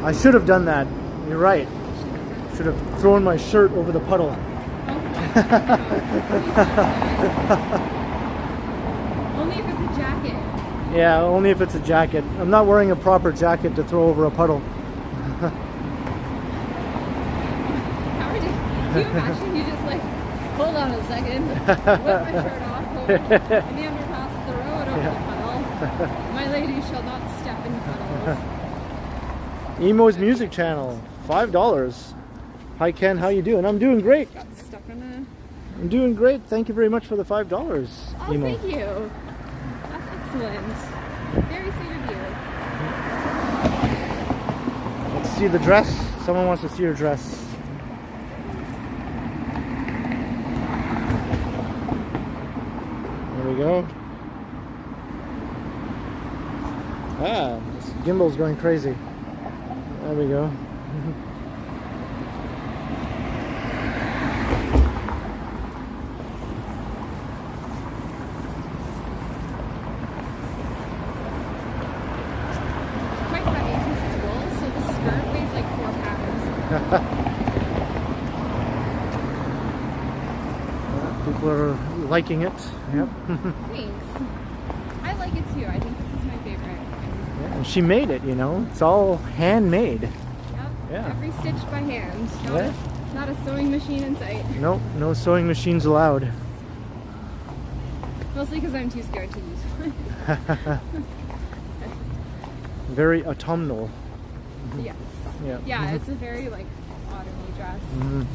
I should have done that. You're right. Should have thrown my shirt over the puddle. Only if it's a jacket. Yeah, only if it's a jacket. I'm not wearing a proper jacket to throw over a puddle. How ridiculous. Can you imagine you just like, hold on a second, whip my shirt off, go in the underpass, throw it over the puddle. My lady shall not step in puddles. Emo's music channel, $5. Hi Ken, how you doing? I'm doing great. Got stuck on a... I'm doing great. Thank you very much for the $5, Oh, Emo. thank you. That's excellent. Very sweet of you. Let's see the dress. Someone wants to see your dress. There we go. Ah, this gimbal's going crazy. There we go. It's quite heavy because it's wool, so the skirt weighs like 4 pounds. People are liking it. Yep. Thanks. I like it too. I think this is my favorite. And she made it, you know. It's all handmade. Yep. Yeah. Every stitch by hand. Yeah. Not a sewing machine in sight. Nope, no sewing machines allowed. Mostly because I'm too scared to use one. Very autumnal. Yes. Yeah. Yeah, it's a very like autumny dress, Mhm.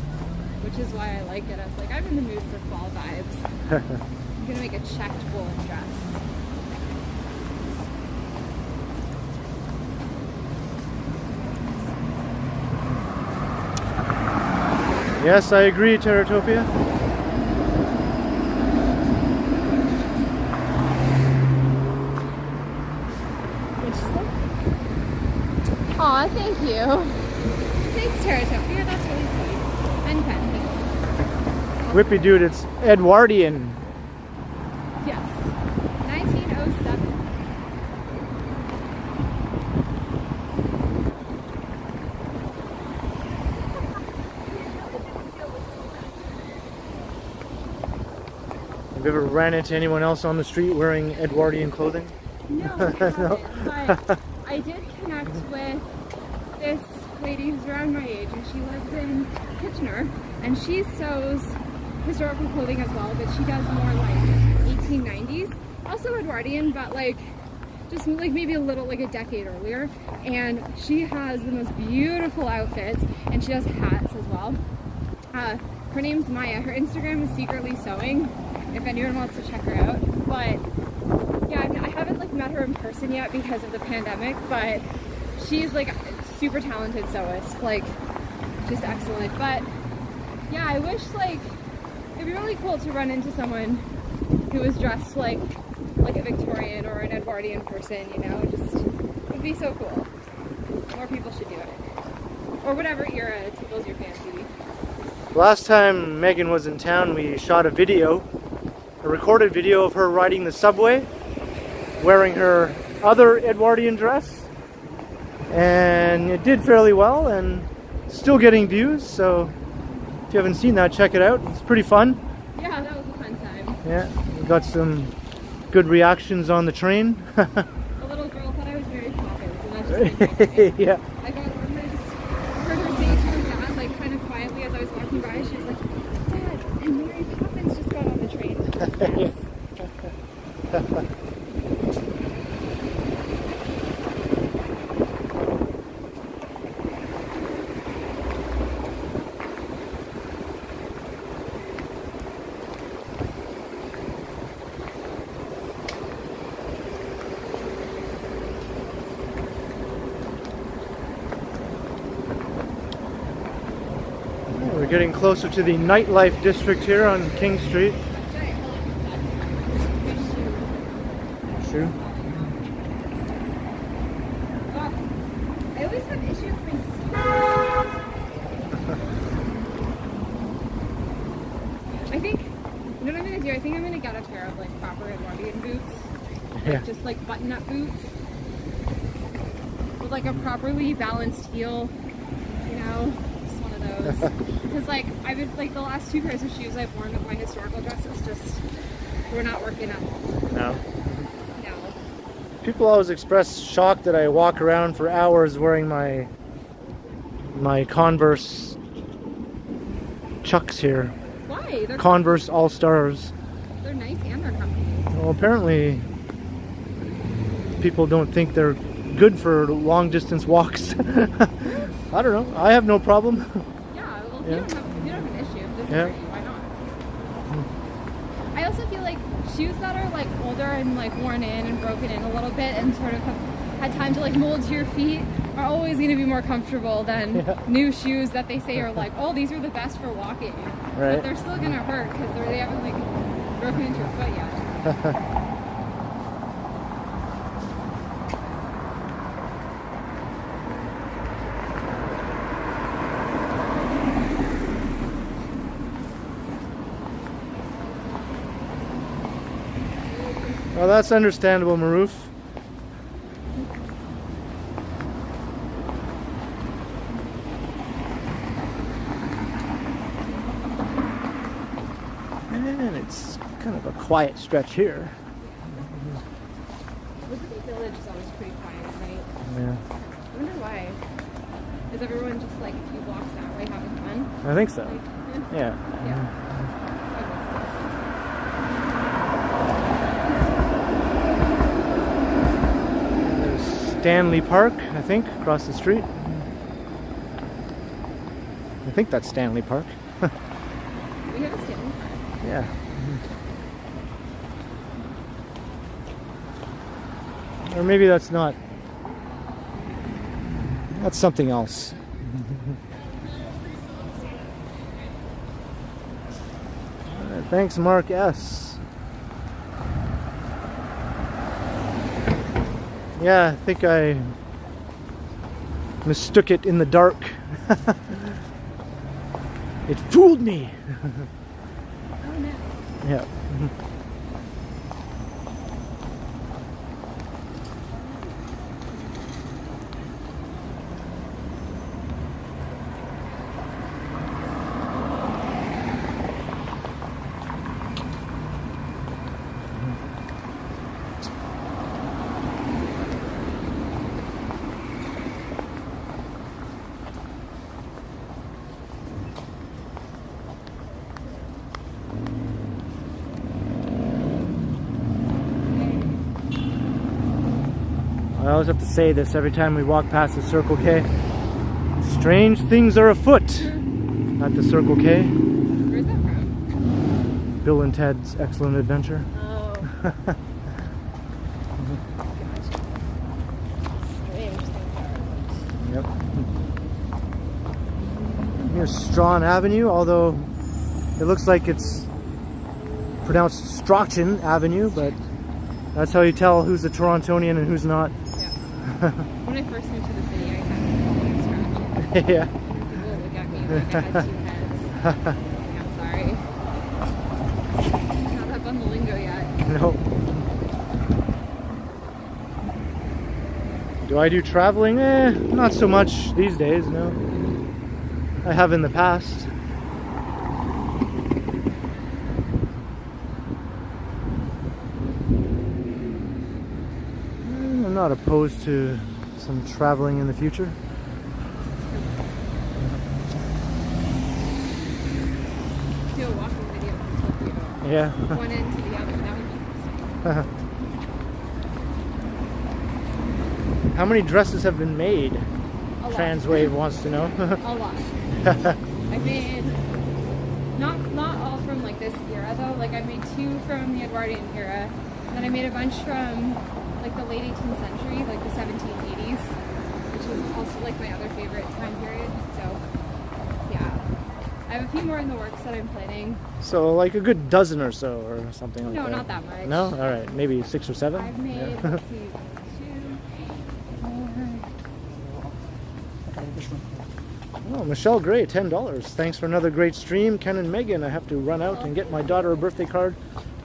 which is why I like it. I was like, I'm in the mood for fall vibes. I'm gonna make a checked woolen dress. Yes, I agree, Terratopia. Aw, thank you. Thanks, Terratopia. That's really sweet. And Pen, thank you. Whippy dude, it's Edwardian. Yes. 1907. Have you ever ran into anyone else on the street wearing Edwardian clothing? No, I haven't, but I did connect with this lady who's around my age, and she lives in Kitchener, and she sews historical clothing as well, but she does more like 1890s, also Edwardian, but like just like maybe a little like a decade earlier, and she has the most beautiful outfits, and she does hats as well. Her name's Maya. Her Instagram is secretly sewing, if anyone wants to check her out. But yeah, I haven't like met her in person yet because of the pandemic, but she's like a super talented sewist, like just excellent. But yeah, I wish like it'd be really cool to run into someone who was dressed like a Victorian or an Edwardian person, you know, just it'd be so cool. More people should do it. Or whatever era tickles your fancy. Last time Meghan was in town, we shot a recorded video of her riding the subway, wearing her other Edwardian dress, and it did fairly well and still getting views, so if you haven't seen that, check it out. It's pretty fun. Yeah, that was a fun time. Yeah, we got some good reactions on the train. A little girl thought I was very popular, so that's just like, Yeah. I got on there, just heard her say to her dad, like kind of quietly as I was walking by, she was like, Dad, and Mary Poppins just got on the train. Yes. We're getting closer to the nightlife district here on King Street. Shoe. I always have issues with my I think, you know what I'm going to do? I think I'm going to get a pair of like proper Edwardian boots. Yeah. Just like button-up boots. With like a properly balanced heel. You know? Just one of those. Because like, I've been like the last 2 pairs of shoes I've worn with my historical dresses just were not working at all. No. No. People always express shock that I walk around for hours wearing my Converse Chucks here. Why? They're Converse All-Stars. They're nice and they're comfy. Well, apparently people don't think they're good for long distance walks. I don't know. I have no problem. Yeah, well, if Yeah. you don't have an issue, if this Yeah. is for you, why not? I also feel like shoes that are like older and like worn in and broken in a little bit and sort of have had time to like mold to your feet are always going to be more comfortable than new shoes that they say are like, oh, these are the best for walking. Right. But they're still going to hurt because they haven't like broken into your foot yet. Well, that's understandable, Maroof. And it's kind of a quiet stretch here. Liberty Village is always pretty quiet at night. Yeah, I wonder why. Is everyone just like a few blocks that way having fun? I think so. Like, Yeah. yeah. There's Stanley Park, I think, across the street. I think that's Stanley Park. We have a Stanley Park. Yeah. Or maybe that's not. That's something else. Alright, thanks, Mark S. Yeah, I think I mistook it in the dark. It fooled me. Oh no. Yeah. I always have to say this every time we walk past the Circle K. Strange things are afoot at the Circle K. Where's that from? Bill and Ted's Excellent Adventure. Oh. Strange things are. Yep. Here's Strawn Avenue, although it looks like it's pronounced Strachan Avenue, but that's how you tell who's a Torontonian and who's not. Yeah. When I first moved to the city, I had to call it Strachan. Yeah. People would look at me like I had 2 heads. I'm sorry. Not up on the lingo yet. No. Do I do traveling? Not so much these days, no. I have in the past. not opposed to some traveling in the future. Do a walking video from Tokyo. Yeah. One end to the other. That would be interesting. How many dresses have been made? A lot. Transwave wants to know. A lot. I made not all from like this era though. Like I made 2 from the Edwardian era. Then I made a bunch from like the late 18th century, like the 1780s, which was also like my other favorite time period. So yeah, I have a few more in the works that I'm planning. So like a good dozen or so or something like No, that. not that much. No? All right, maybe 6 or 7? I've made, Yeah. let's see, 2, 4. Oh, Michelle Gray, $10. Thanks for another great stream. Ken and Megan, I have to run out and get my daughter a birthday card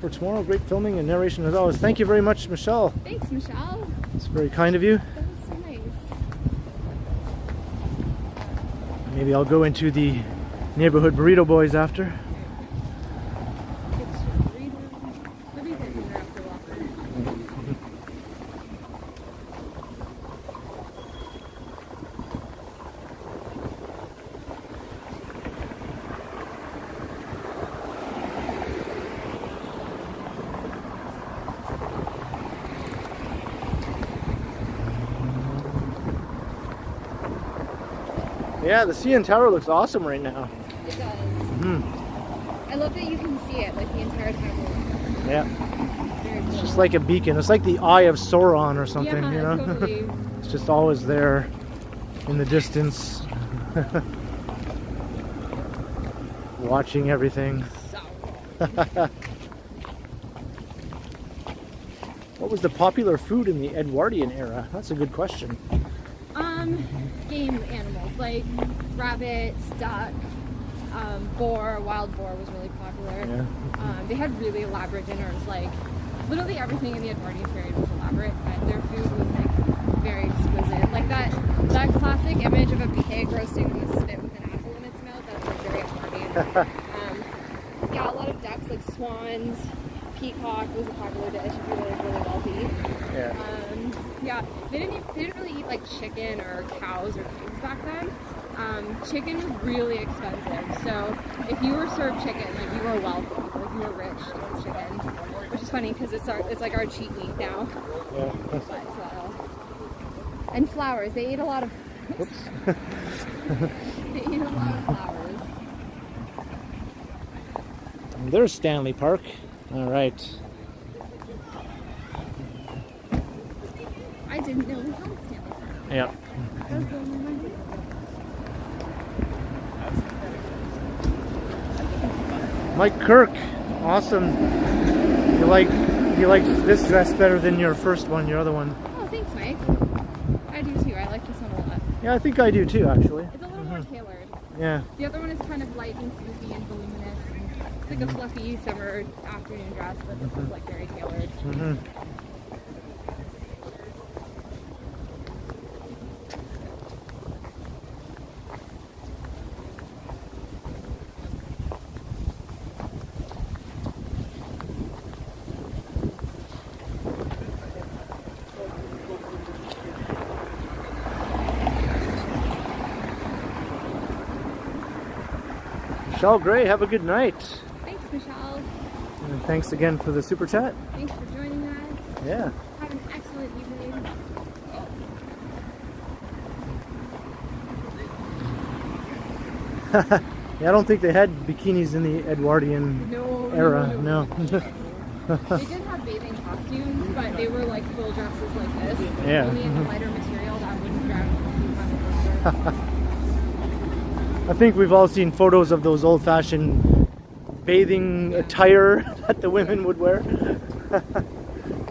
for tomorrow. Great filming and narration as always. Thank you very much, Michelle. Thanks, Michelle. It's very kind of you. That was so nice. Maybe I'll go into the neighborhood burrito boys after. Yeah, the CN Tower looks awesome right now. It does. I love that you can see it like the entire time we're walking. Yeah. It's very cool. It's just like a beacon. It's like the Eye of Sauron or something, yeah, you know? Totally. It's just always there in the distance. Watching everything. So What was the popular food in the Edwardian era? That's a good question. game animals like rabbits, duck, boar. Wild boar was really popular. Yeah. They had really elaborate dinners. Like literally everything in the Edwardian period was elaborate, but their food was like very exquisite. Like that classic image of a pig roasting in the spit with an apple in its mouth. That's like very Edwardian. Yeah, a lot of ducks, like swans. Peacock was a popular dish if you were like really wealthy. Yeah. Yeah, they didn't really eat like chicken or cows or pigs back then. Chicken was really expensive, so if you were served chicken, like you were wealthy, like you were rich with chicken, which is funny because it's like our cheat meat now. Yeah. But, and flowers, they ate a lot of. Whoops. They ate a lot of flowers. There's Stanley Park. All right. I didn't know we had Stanley Park. Yeah. That was blowing my mind. Mike Kirk, awesome. You liked this dress better than your first one, your other one. Oh, thanks, Mike. I do too. I like this one a lot. Yeah, I think I do too, actually. It's a little more tailored. Yeah. The other one is kind of light and fluffy and voluminous. It's like a fluffy summer afternoon dress, but this is like very tailored. Michelle Gray, have a good night. Thanks, Michelle. And thanks again for the super chat. Thanks for joining us. Yeah. Have an excellent evening. Yeah, I don't think they had bikinis in the Edwardian era. No. They did have bathing costumes, but they were like full dresses like this. Yeah. Only in a lighter material that wouldn't drown. I think we've all seen photos of those old-fashioned bathing attire that the women would wear.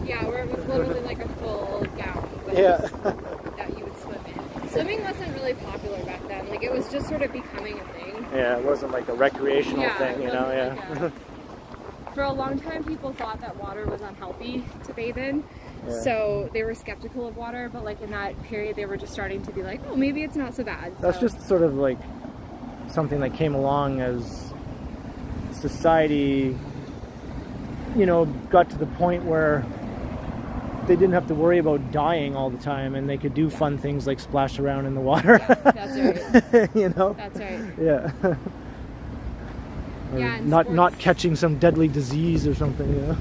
Yeah, where it was literally like a full gown. But Yeah. that you would swim in. Swimming wasn't really popular back then. Like it was just sort of becoming a thing. Yeah, it wasn't like a recreational Yeah, thing, it you know. wasn't Yeah. like for a long time, people thought that water was unhealthy to bathe in. Yeah. So they were skeptical of water, but like in that period, they were just starting to be like, oh, maybe it's not so bad. That's So- just sort of like something that came along as society, you know, got to the point where they didn't have to worry about dying all the time, and they could do fun things like splash around in the water. Yeah, that's right. You know? That's right. Yeah. Or Yeah, and not catching some deadly disease or something, you know?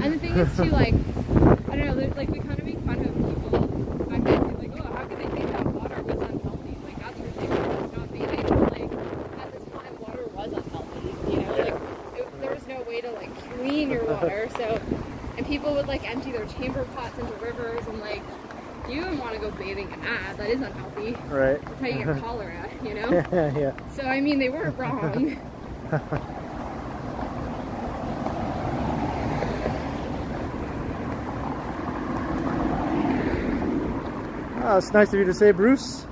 And the thing is too, like, I don't know, like we kind of make fun of people back then, like, oh, how could they think that water was unhealthy? Like, that's ridiculous. It's not bathing. Like, at the time, water was unhealthy. You know, like, there was no way to like clean your water. So, and people would like empty their chamber pots into rivers, and like, you wouldn't want to go bathing in that. That is unhealthy. Right. That's how you get cholera. You know. Yeah. So I mean, they weren't wrong. Oh, it's nice of you to say, Bruce.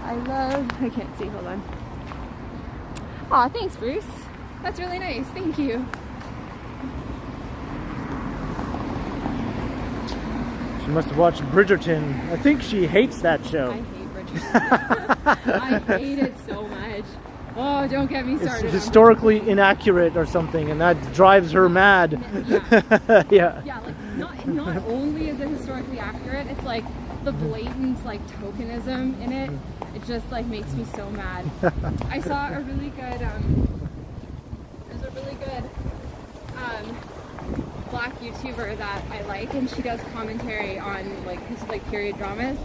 I can't see, hold on. Aw, thanks, Bruce. That's really nice, thank you. She must have watched Bridgerton. I think she hates that show. I hate Bridgerton. I hate it so much. Oh, don't get me started. It's historically inaccurate or something, and that drives her mad. Yeah. Yeah. Yeah, like not only is it historically accurate, it's like the blatant like tokenism in it. It just like makes me so mad. I saw a really good there's a really good black YouTuber that I like, and she does commentary on like period dramas,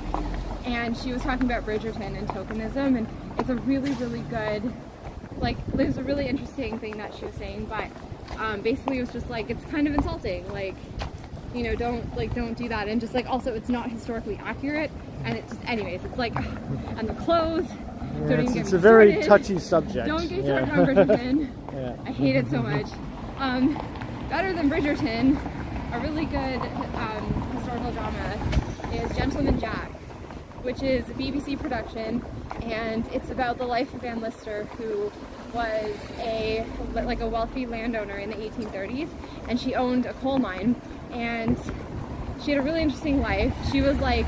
and she was talking about Bridgerton and tokenism, and it's a really good, like, there's a really interesting thing that she was saying, but basically it was just like, it's kind of insulting, like, you know, don't do that, and just like, also it's not historically accurate, and it's just, anyways, it's like, and the clothes, Yeah, it's a very touchy subject. Don't get started on Bridgerton. Yeah. I hate it so much. Better than Bridgerton, a really good historical drama is Gentleman Jack, which is a BBC production, and it's about the life of Anne Lister, who was a wealthy landowner in the 1830s, and she owned a coal mine, and she had a really interesting life. She was like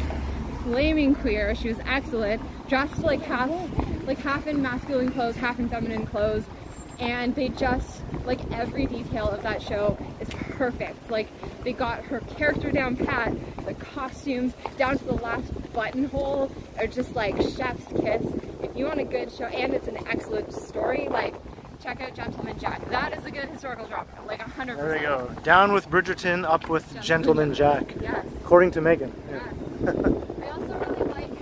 flaming queer. She was excellent, dressed like half in masculine clothes, half in feminine clothes, and they just, like, every detail of that show is perfect. Like, they got her character down pat, the costumes down to the last buttonhole are just like chef's kiss. If you want a good show, and it's an excellent story, like, check out Gentleman Jack. That is a good historical drama, like 100%. There we go. Down with Bridgerton, up with Gentleman Jack. Yes. According to Meghan. Yes. I also really like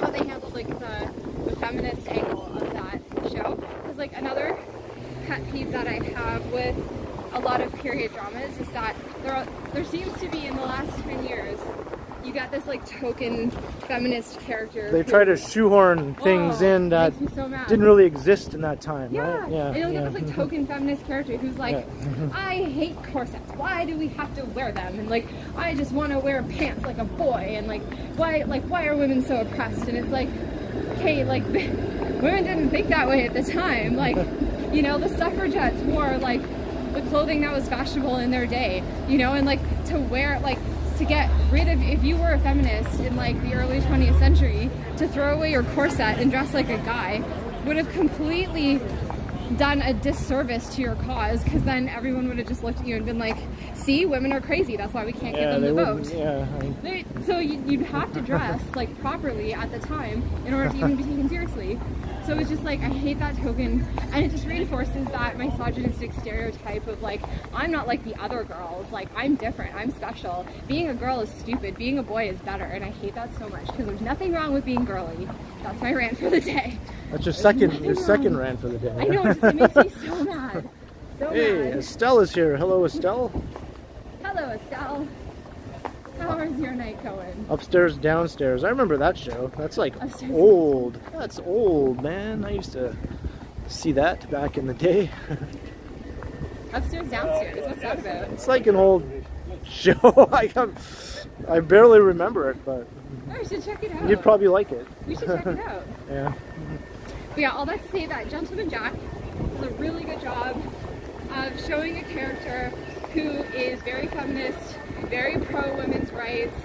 how they handled the feminist angle of that show. Because like another pet peeve that I have with a lot of period dramas is that there seems to be, in the last 10 years, you got this like token feminist character. They try to shoehorn things in that so didn't really exist in that time, right? Yeah. And you'll get this like token feminist character who's like, I hate corsets. Why do we have to wear them? And like, I just want to wear pants like a boy. And like, why are women so oppressed? And it's like, okay, like, women didn't think that way at the time. Like, you know, the suffragettes wore like the clothing that was fashionable in their day, you know, and like to wear, like, to get rid of, if you were a feminist in like the early 20th century, to throw away your corset and dress like a guy would have completely done a disservice to your cause, because then everyone would have just looked at you and been like, see, women are crazy, that's why we can't give them the vote. So you'd have to dress like properly at the time in order to even be taken seriously. So it's just like, I hate that token, and it just reinforces that misogynistic stereotype of like, I'm not like the other girls, like, I'm different, I'm special. Being a girl is stupid, being a boy is better, and I hate that so much, because there's nothing wrong with being girly. That's my rant for the day. That's your second rant for the day. I know, it makes me so mad. So hey, mad. Estelle is here. Hello, Estelle. Hello, Estelle. How is your night going? Upstairs, downstairs. I remember that show. That's like Upstairs. old. That's old, man. I used to see that back in the day. Upstairs, downstairs. What's that about? It's like an old show. I barely remember it, but Oh, we should check it out. you'd probably like it. We should check it out. Yeah. But yeah, all that to say that Gentleman Jack does a really good job of showing a character who is very feminist, very pro women's rights.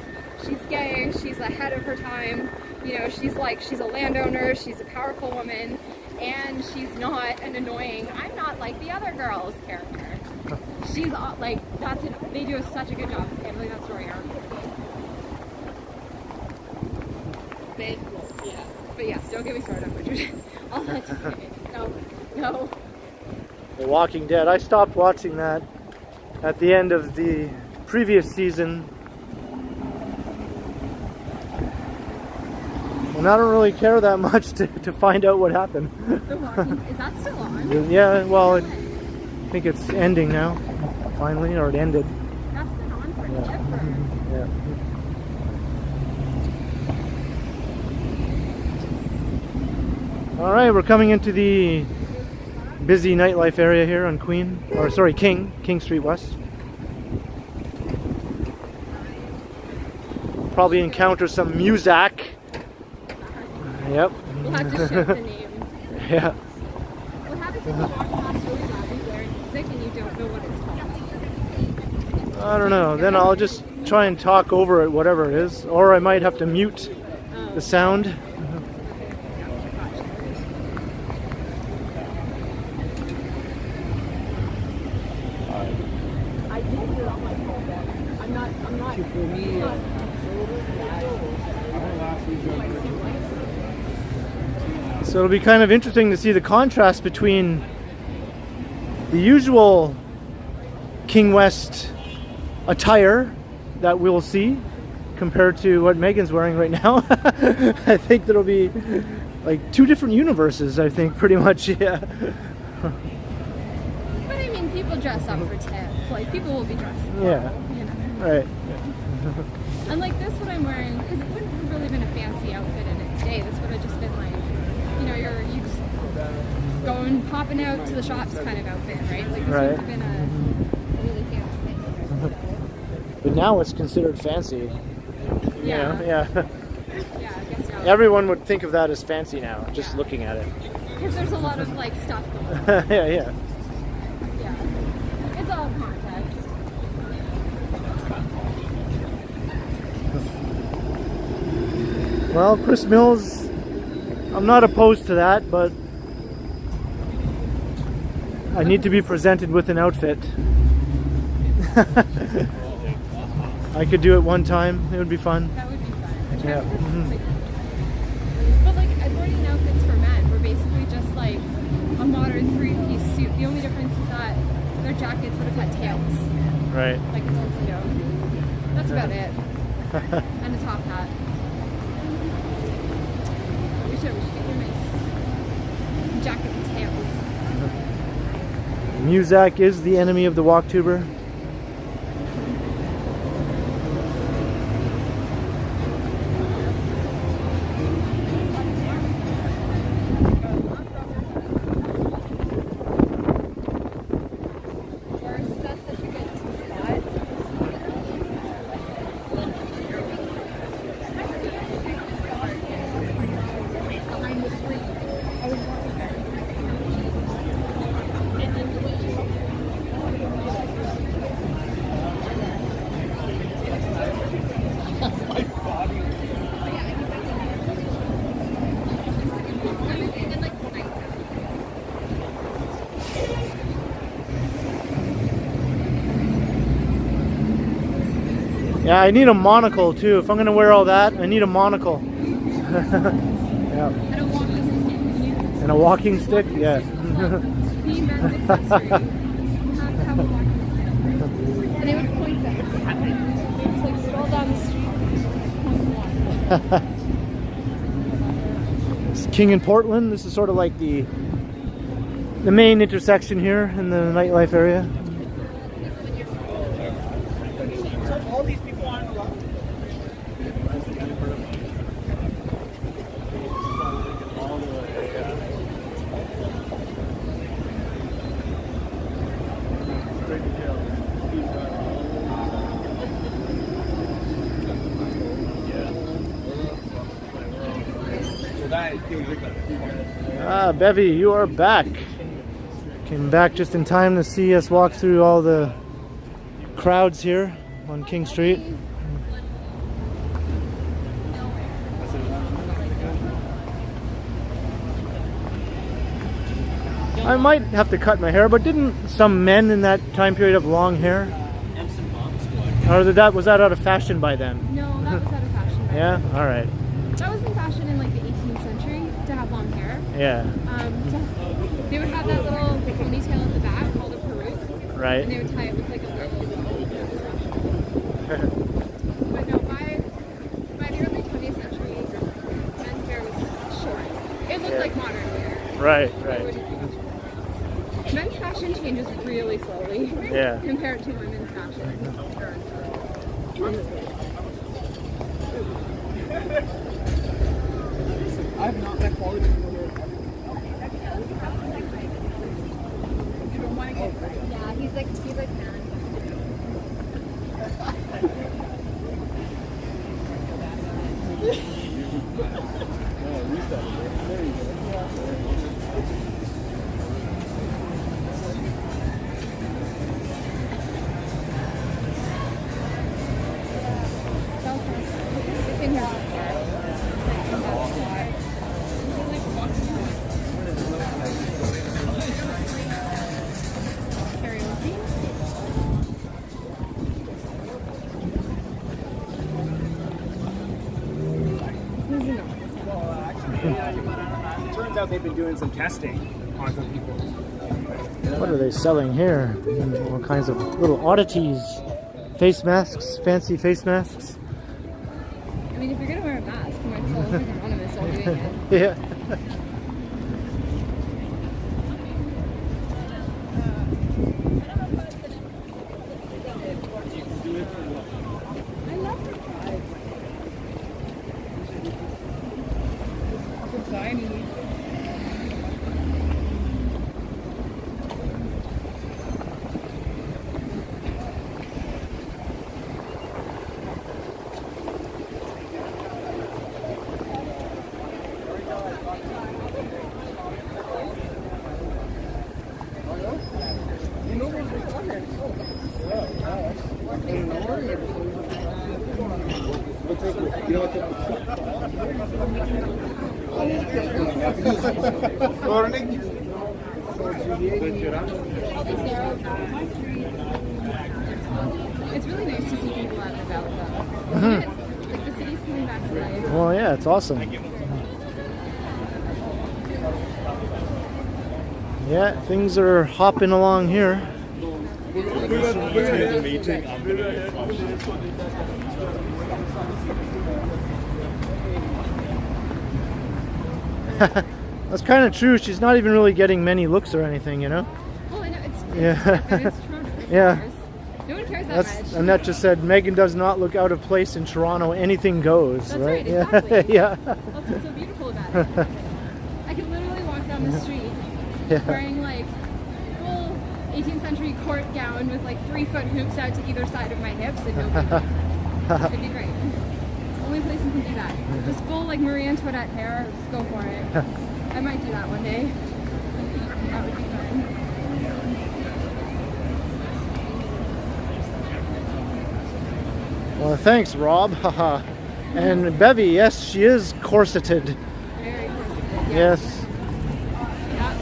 She's gay, she's ahead of her time. You know, she's a landowner, she's a powerful woman, and she's not an annoying, I'm not like the other girls character. She's like, that's it. They do such a good job of handling that story arc. Yeah. But yes, don't get me started on Richard. All that to say. No. The Walking Dead. I stopped watching that at the end of the previous season. And I don't really care that much to find out what happened. The Walking, is that still on? Yeah, well, I think it's ending now, finally, or it ended. That's been on for Yeah. ever. Yeah. All right, we're coming into the busy nightlife area here on King Street West. Probably encounter some music. Yep. We'll have to shift the name. Yeah. What happens if you walk past really loudly blaring music and you don't know what it's called? I don't know. Then I'll just try and talk over it, whatever it is, or I might have to mute the sound. I did it on my phone. I'm not. So it'll be kind of interesting to see the contrast between the usual King West attire that we'll see compared to what Meghan's wearing right now. I think that'll be like two different universes, I think, pretty much, yeah. But I mean, people dress up for TIFF. Like, people will be dressing up, Yeah. you know. Right. Unlike this, what I'm wearing, because it wouldn't have really been a fancy outfit in its day. This would have just been like, you know, you just going, popping out to the shops kind of outfit, right? Like, this Right. would have been a really fancy thing. But now it's considered fancy. Yeah. Yeah. Yeah, I guess so. Everyone would think of that as fancy now, just looking at it. Because there's a lot of, like, stuff going on. Yeah. Yeah. It's all context. Well, Chris Mills, I'm not opposed to that, but I need to be presented with an outfit. I could do it one time. It would be fun. That would be fun. Yeah. But like Edwardian outfits for men were basically just like a modern three-piece suit. The only difference is that their jackets would have had tails, Right. like a tuxedo. That's about it. And a top hat. We should get your nice jacket with tails. Muzak is the enemy of the walktuber. That's such a good spot. Behind the street. I was walking there. And then the Yeah, I need a monocle too. If I'm gonna wear all that, I need a monocle. Yeah. and a walking stick. And a walking stick? Yeah. Being men's accessory. You have to have a walking stick. And they would point them. Just like stroll down the street. It's King and Portland. This is sort of like the main intersection here in the nightlife area. So all these people on the left. Ah, Bevy, you are back. Came back just in time to see us walk through all the crowds here on King Street. I might have to cut my hair, but didn't some men in that time period have long hair? Or was that out of fashion by then? No, that was out of fashion. Yeah? Alright. That was in fashion in like the 18th century to have long hair. Yeah. So they would have that little ponytail at the back called a peruke. Right. And they would tie it with like a little But no, by the early 20th century, men's hair was short. It looked like modern hair. Right. Men's fashion changes really slowly. Yeah. Compared to women's fashion. I've not met quality people here. Yeah, he's like man. Turns out they've been doing some testing on some people. What are they selling here? All kinds of little oddities. Face masks, fancy face masks. I mean, if you're gonna wear a mask, you might as well look like anonymous while doing it. Yeah. I love it. It's tiny. It's really nice to see people out and about though. Like the city's coming back to life. Well, yeah, it's awesome. Yeah, things are hopping along here. That's kind of true. She's not even really getting many looks or anything, you know? Well, I know it's Yeah. Toronto. Yeah. No one cares that That's much. Annette just said Meghan does not look out of place in Toronto. Anything goes, That's right? right, exactly. Yeah. That's what's so beautiful about it. I could literally walk down the street Yeah. wearing like full 18th century court gown with like 3-foot hoops out to either side of my hips and nobody would notice. It'd be great. It's the only place you can do that. Just full like Marie Antoinette hair, just go for it. I might do that one day. That would be fun. Well, thanks, Rob. Haha. And Bevy, yes, she is corseted. Very corseted, Yes. Yeah.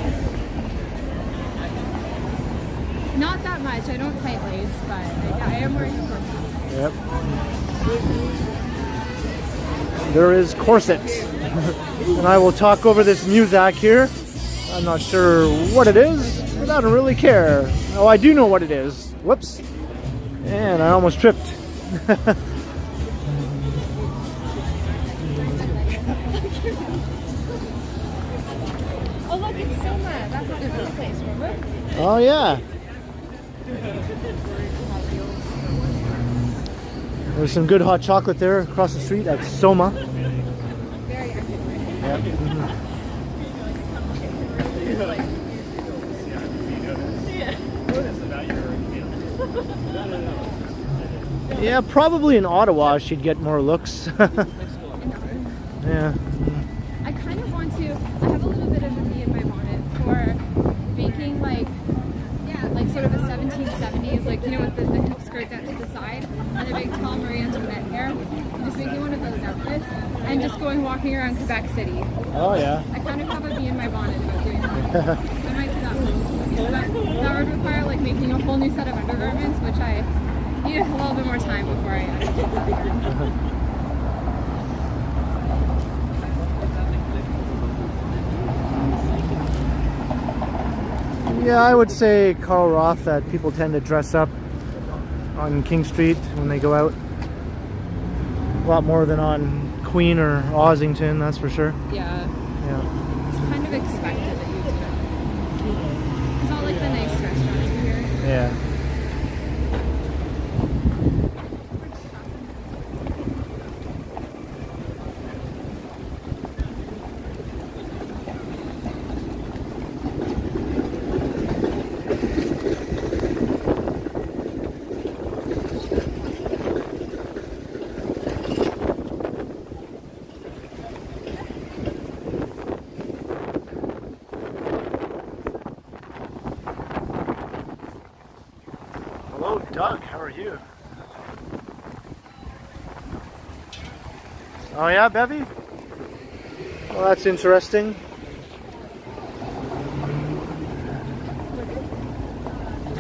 Not that much. I don't tight lace, but I am wearing a corset. Yep. There is corset. And I will talk over this music here. I'm not sure what it is, but I don't really care. Oh, I do know what it is. Whoops. And I almost tripped. Oh look, it's Soma. That's not a real place, remember? Oh, yeah. There's some good hot chocolate there across the street at Soma. Very excellent. Yep. Yeah, probably in Ottawa she'd get more looks. Yeah. I kind of want to. I have a little bit of a bee in my bonnet for making like sort of a 1770s, like you know, with the hoop skirts out to the side and the big tall Marie Antoinette hair. I'm just making one of those outfits and just walking around Quebec City. Oh yeah. I kind of have a bee in my bonnet about doing that. I might do that that would require like making a whole new set of undergarments, which I need a little bit more time before I actually do that. Yeah, I would say Carl Roth that people tend to dress up on King Street when they go out. A lot more than on Queen or Ossington, that's for sure. Yeah. Yeah. It's kind of expected that you do that. It's not like the nice restaurants here. Yeah. Hello, Doug. How are you? Oh yeah, Bevy? Well, that's interesting.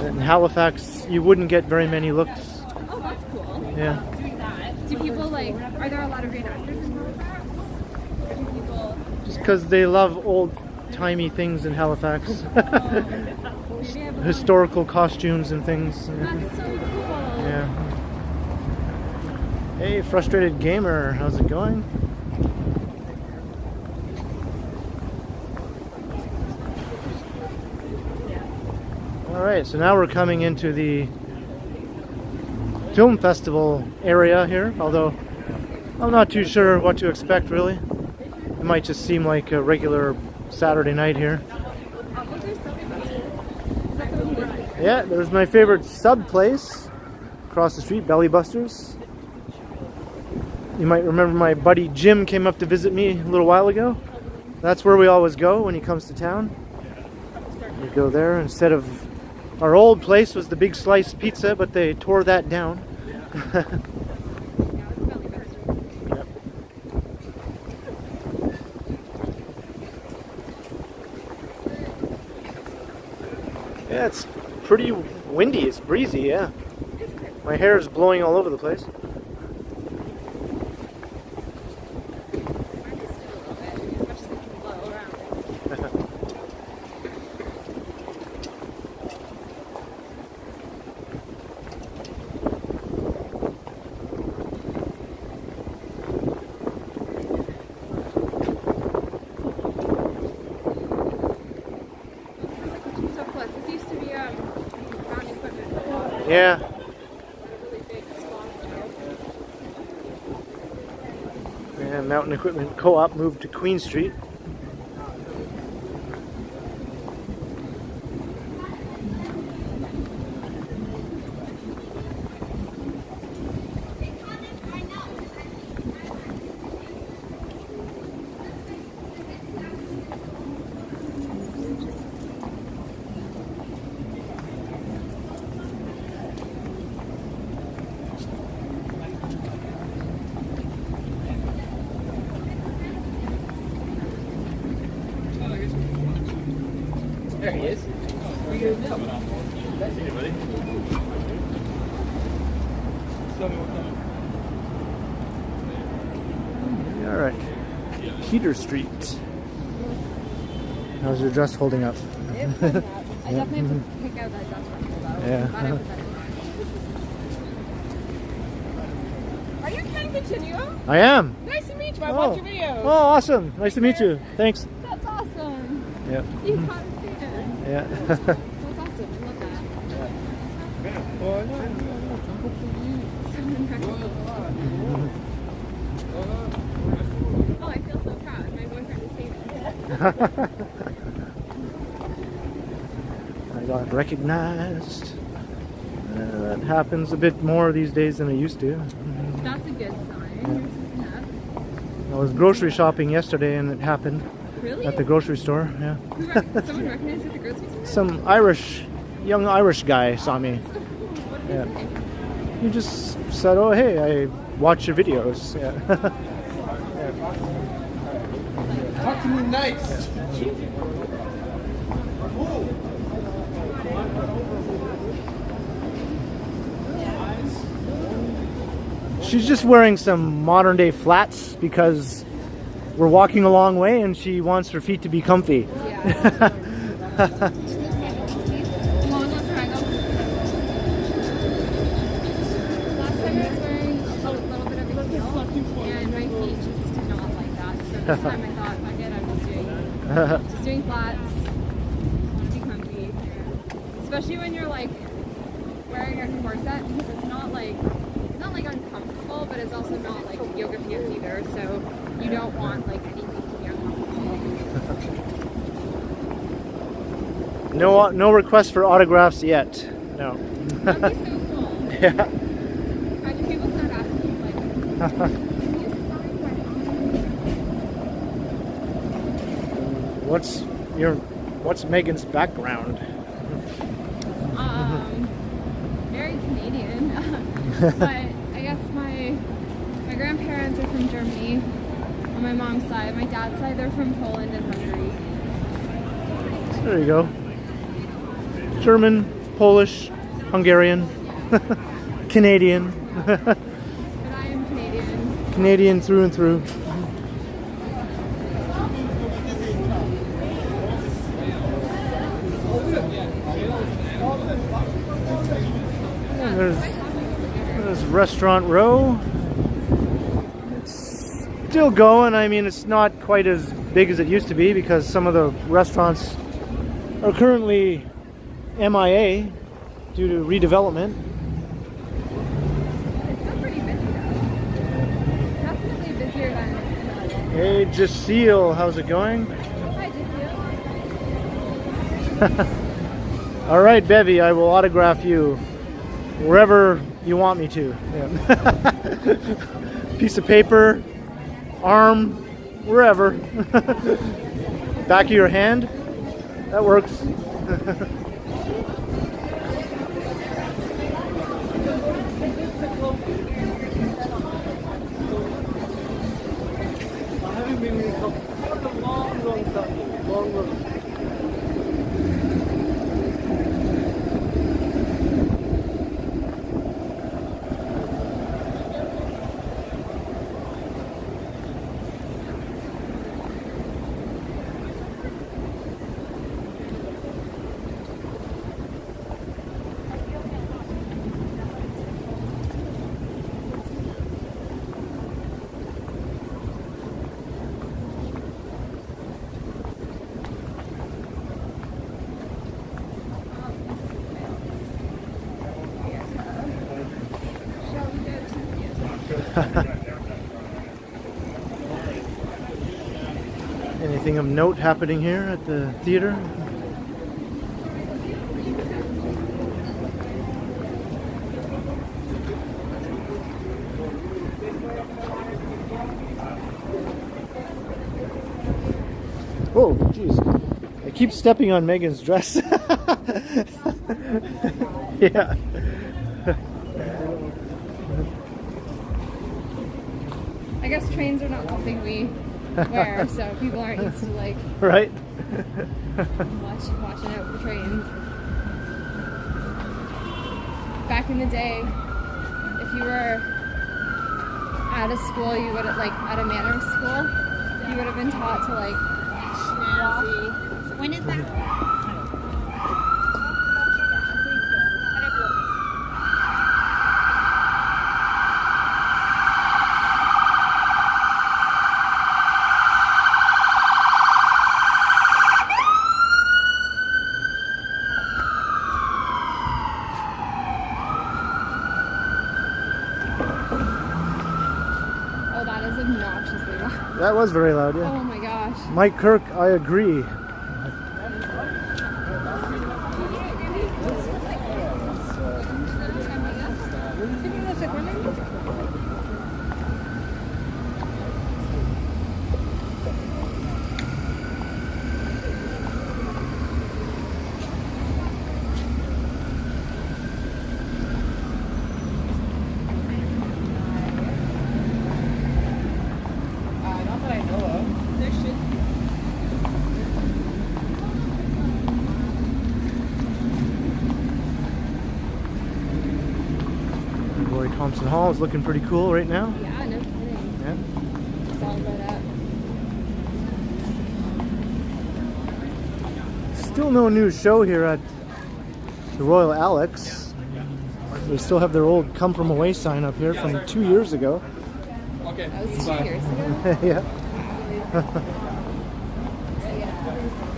In Halifax, you wouldn't get very many looks. Oh, that's cool. Yeah. Do people like, are there a lot of great actors in Halifax? Or do people... Just because they love old-timey things in Halifax. Maybe I have a Historical costumes and things. That's so cool. Yeah. Hey, Frustrated Gamer, how's it going? Alright, so now we're coming into the film festival area here, although I'm not too sure what to expect really. It might just seem like a regular Saturday night here. Yeah, there's my favorite sub place across the street, Belly Busters. You might remember my buddy Jim came up to visit me a little while ago. That's where we always go when he comes to town. We go there. Instead of our old place was the Big Sliced Pizza, but they tore that down. Yeah, it's pretty windy. It's breezy, yeah. My hair is blowing all over the place. Yeah. And Mountain Equipment Co-op moved to Queen Street. There he is. What are you doing now? Nice to meet you, buddy. Tell me what time. All right. Peter Street. How's your dress holding up? It's holding up. I definitely have to pick out that dress for me though. Yeah. Glad I put that in. Are you TheKenContinuum? I am. Nice to meet you. I watch your videos. Oh, awesome. Nice to meet you. Thanks. That's awesome. Yeah. You caught us here. Yeah. That's awesome. I love that. Oh, I feel so proud. My boyfriend is famous. I got recognized. That happens a bit more these days than it used to. That's a good sign. Yeah. I was grocery shopping yesterday and it happened Really? at the grocery store. Yeah. Someone recognized you at the grocery store? Some young Irish guy saw me. What did Yeah. they say? He just said, "Oh, hey, I watch your videos." Yeah. Talk to me nice. She's just wearing some modern day flats because we're walking a long way and she wants her feet to be comfy. Yeah. Long triangle. Last time I was wearing a little bit of a heel and my feet just did not like that. So this time I thought, fuck it, I'm just doing flats. Want to be comfy. Especially when you're like wearing your corset because it's not like uncomfortable, but it's also not like yoga pants either. So you don't want like anything to be uncomfortable. No request for autographs yet. No. That'd be so cool. Yeah. Imagine people start asking you, like, "Can you sign What's Megan's background? Very Canadian. But I guess my grandparents are from Germany on my mom's side. My dad's side, they're from Poland and Hungary. There you go. German, Polish, Hungarian, Canadian. But I am Canadian. Canadian through and through. There's Restaurant Row. It's still going. I mean, it's not quite as big as it used to be because some of the restaurants are currently MIA due to redevelopment. It's still pretty busy though. Definitely busier than. Hey, Jaceel, how's it going? Hi, Jaceel. All right, Bevy, I will autograph you wherever you want me to. Yeah. Piece of paper, arm, wherever. Back of your hand, that works. I haven't been in a long time. Anything of note happening here at the theater? Oh, jeez. I keep stepping on Megan's dress. Yeah. I guess trains are not something we wear, so people aren't used to like Right? watching out for trains. Back in the day, if you were at a school, you would have, like at a manners school, you would have been taught to like walk. When is that? That was very loud, yeah. Oh my gosh. Mike Kirk, I agree. Roy Thompson Hall is looking pretty cool right now. Yeah, no kidding. Yeah. It's all lit up. Still no new show here at the Royal Alex. They still have their old come from away sign up here from 2 years ago. That was 2 years ago. Yeah.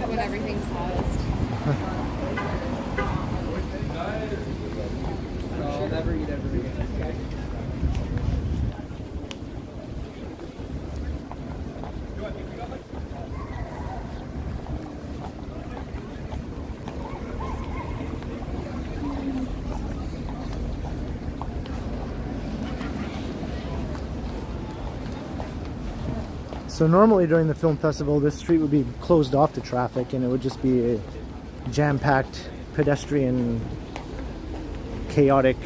When everything paused. I'll never eat everything. So normally during the film festival, this street would be closed off to traffic, and it would just be a jam-packed, pedestrian, chaotic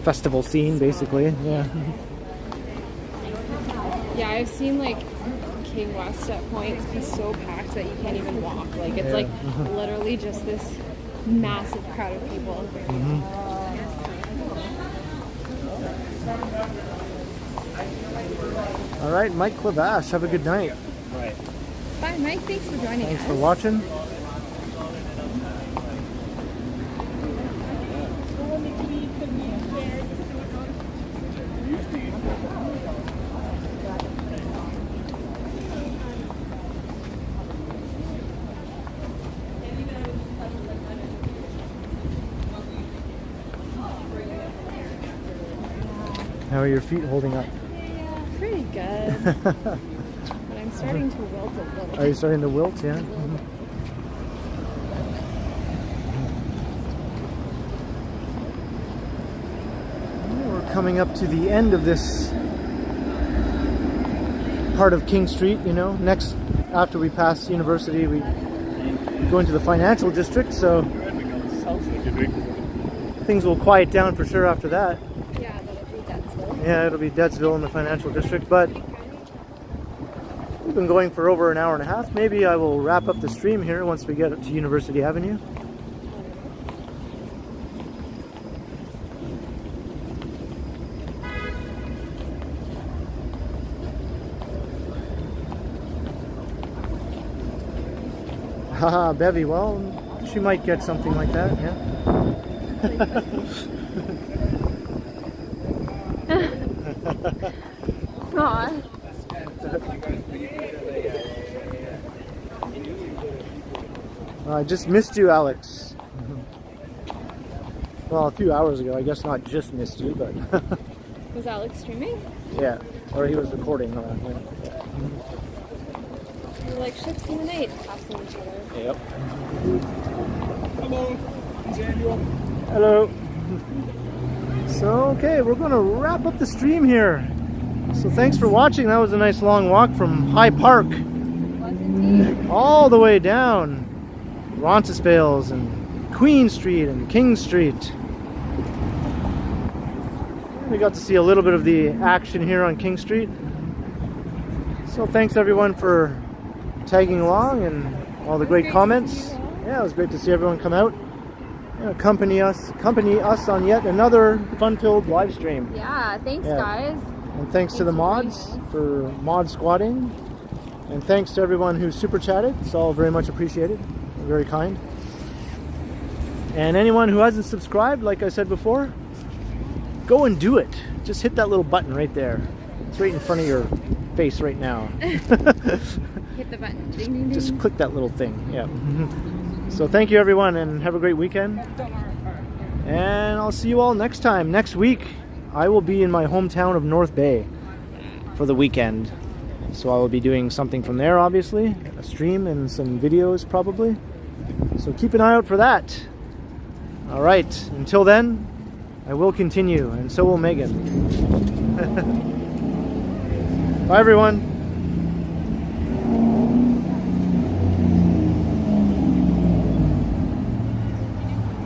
festival scene, basically. Yeah. Yeah, I've seen like King West at points be so packed that you can't even walk. Like it's like literally just this massive crowd of people. All right, Mike Clavash, have a good night. Bye, Mike. Thanks for joining Thanks us. for watching. How are your feet holding up? Pretty good. But I'm starting to wilt a little. Are you starting to wilt? Yeah. We're coming up to the end of this part of King Street, you know. Next, after we pass University, we go into the financial district, so things will quiet down for sure after that. Yeah, that'll be Deadsville. Yeah, it'll be Deadsville in the financial district, but we've been going for over an hour and a half. Maybe I will wrap up the stream here once we get up to University Avenue. Haha, Bevy, well, she might get something like that, yeah. Aw. I just missed you, Alex. Well, a few hours ago. I guess not just missed you, but... Was Alex streaming? Yeah, or he was recording around here. Yeah. We're like ships in the night, passing each other. Yep. Hello, Daniel. Hello. So, okay, we're going to wrap up the stream here. So thanks for watching. That was a nice long walk from High Park Was indeed. all the way down Roncesvalles and Queen Street and King Street. We got to see a little bit of the action here on King Street. So thanks everyone for tagging along and all the great comments. Yeah, it was great to see everyone come out and accompany us on yet another fun-filled live stream. Yeah, thanks guys. And thanks to the mods for mod squatting. And thanks to everyone who super chatted. It's all very much appreciated. Very kind. And anyone who hasn't subscribed, like I said before, go and do it. Just hit that little button right there. It's right in front of your face right now. Hit the button. Ding, ding, ding. Just click that little thing. Yeah. So thank you everyone and have a great weekend. And I'll see you all next time. Next week, I will be in my hometown of North Bay for the weekend. So I will be doing something from there, obviously. A stream and some videos probably. So keep an eye out for that. All right. Until then, I will continue, and so will Meghan. Bye everyone.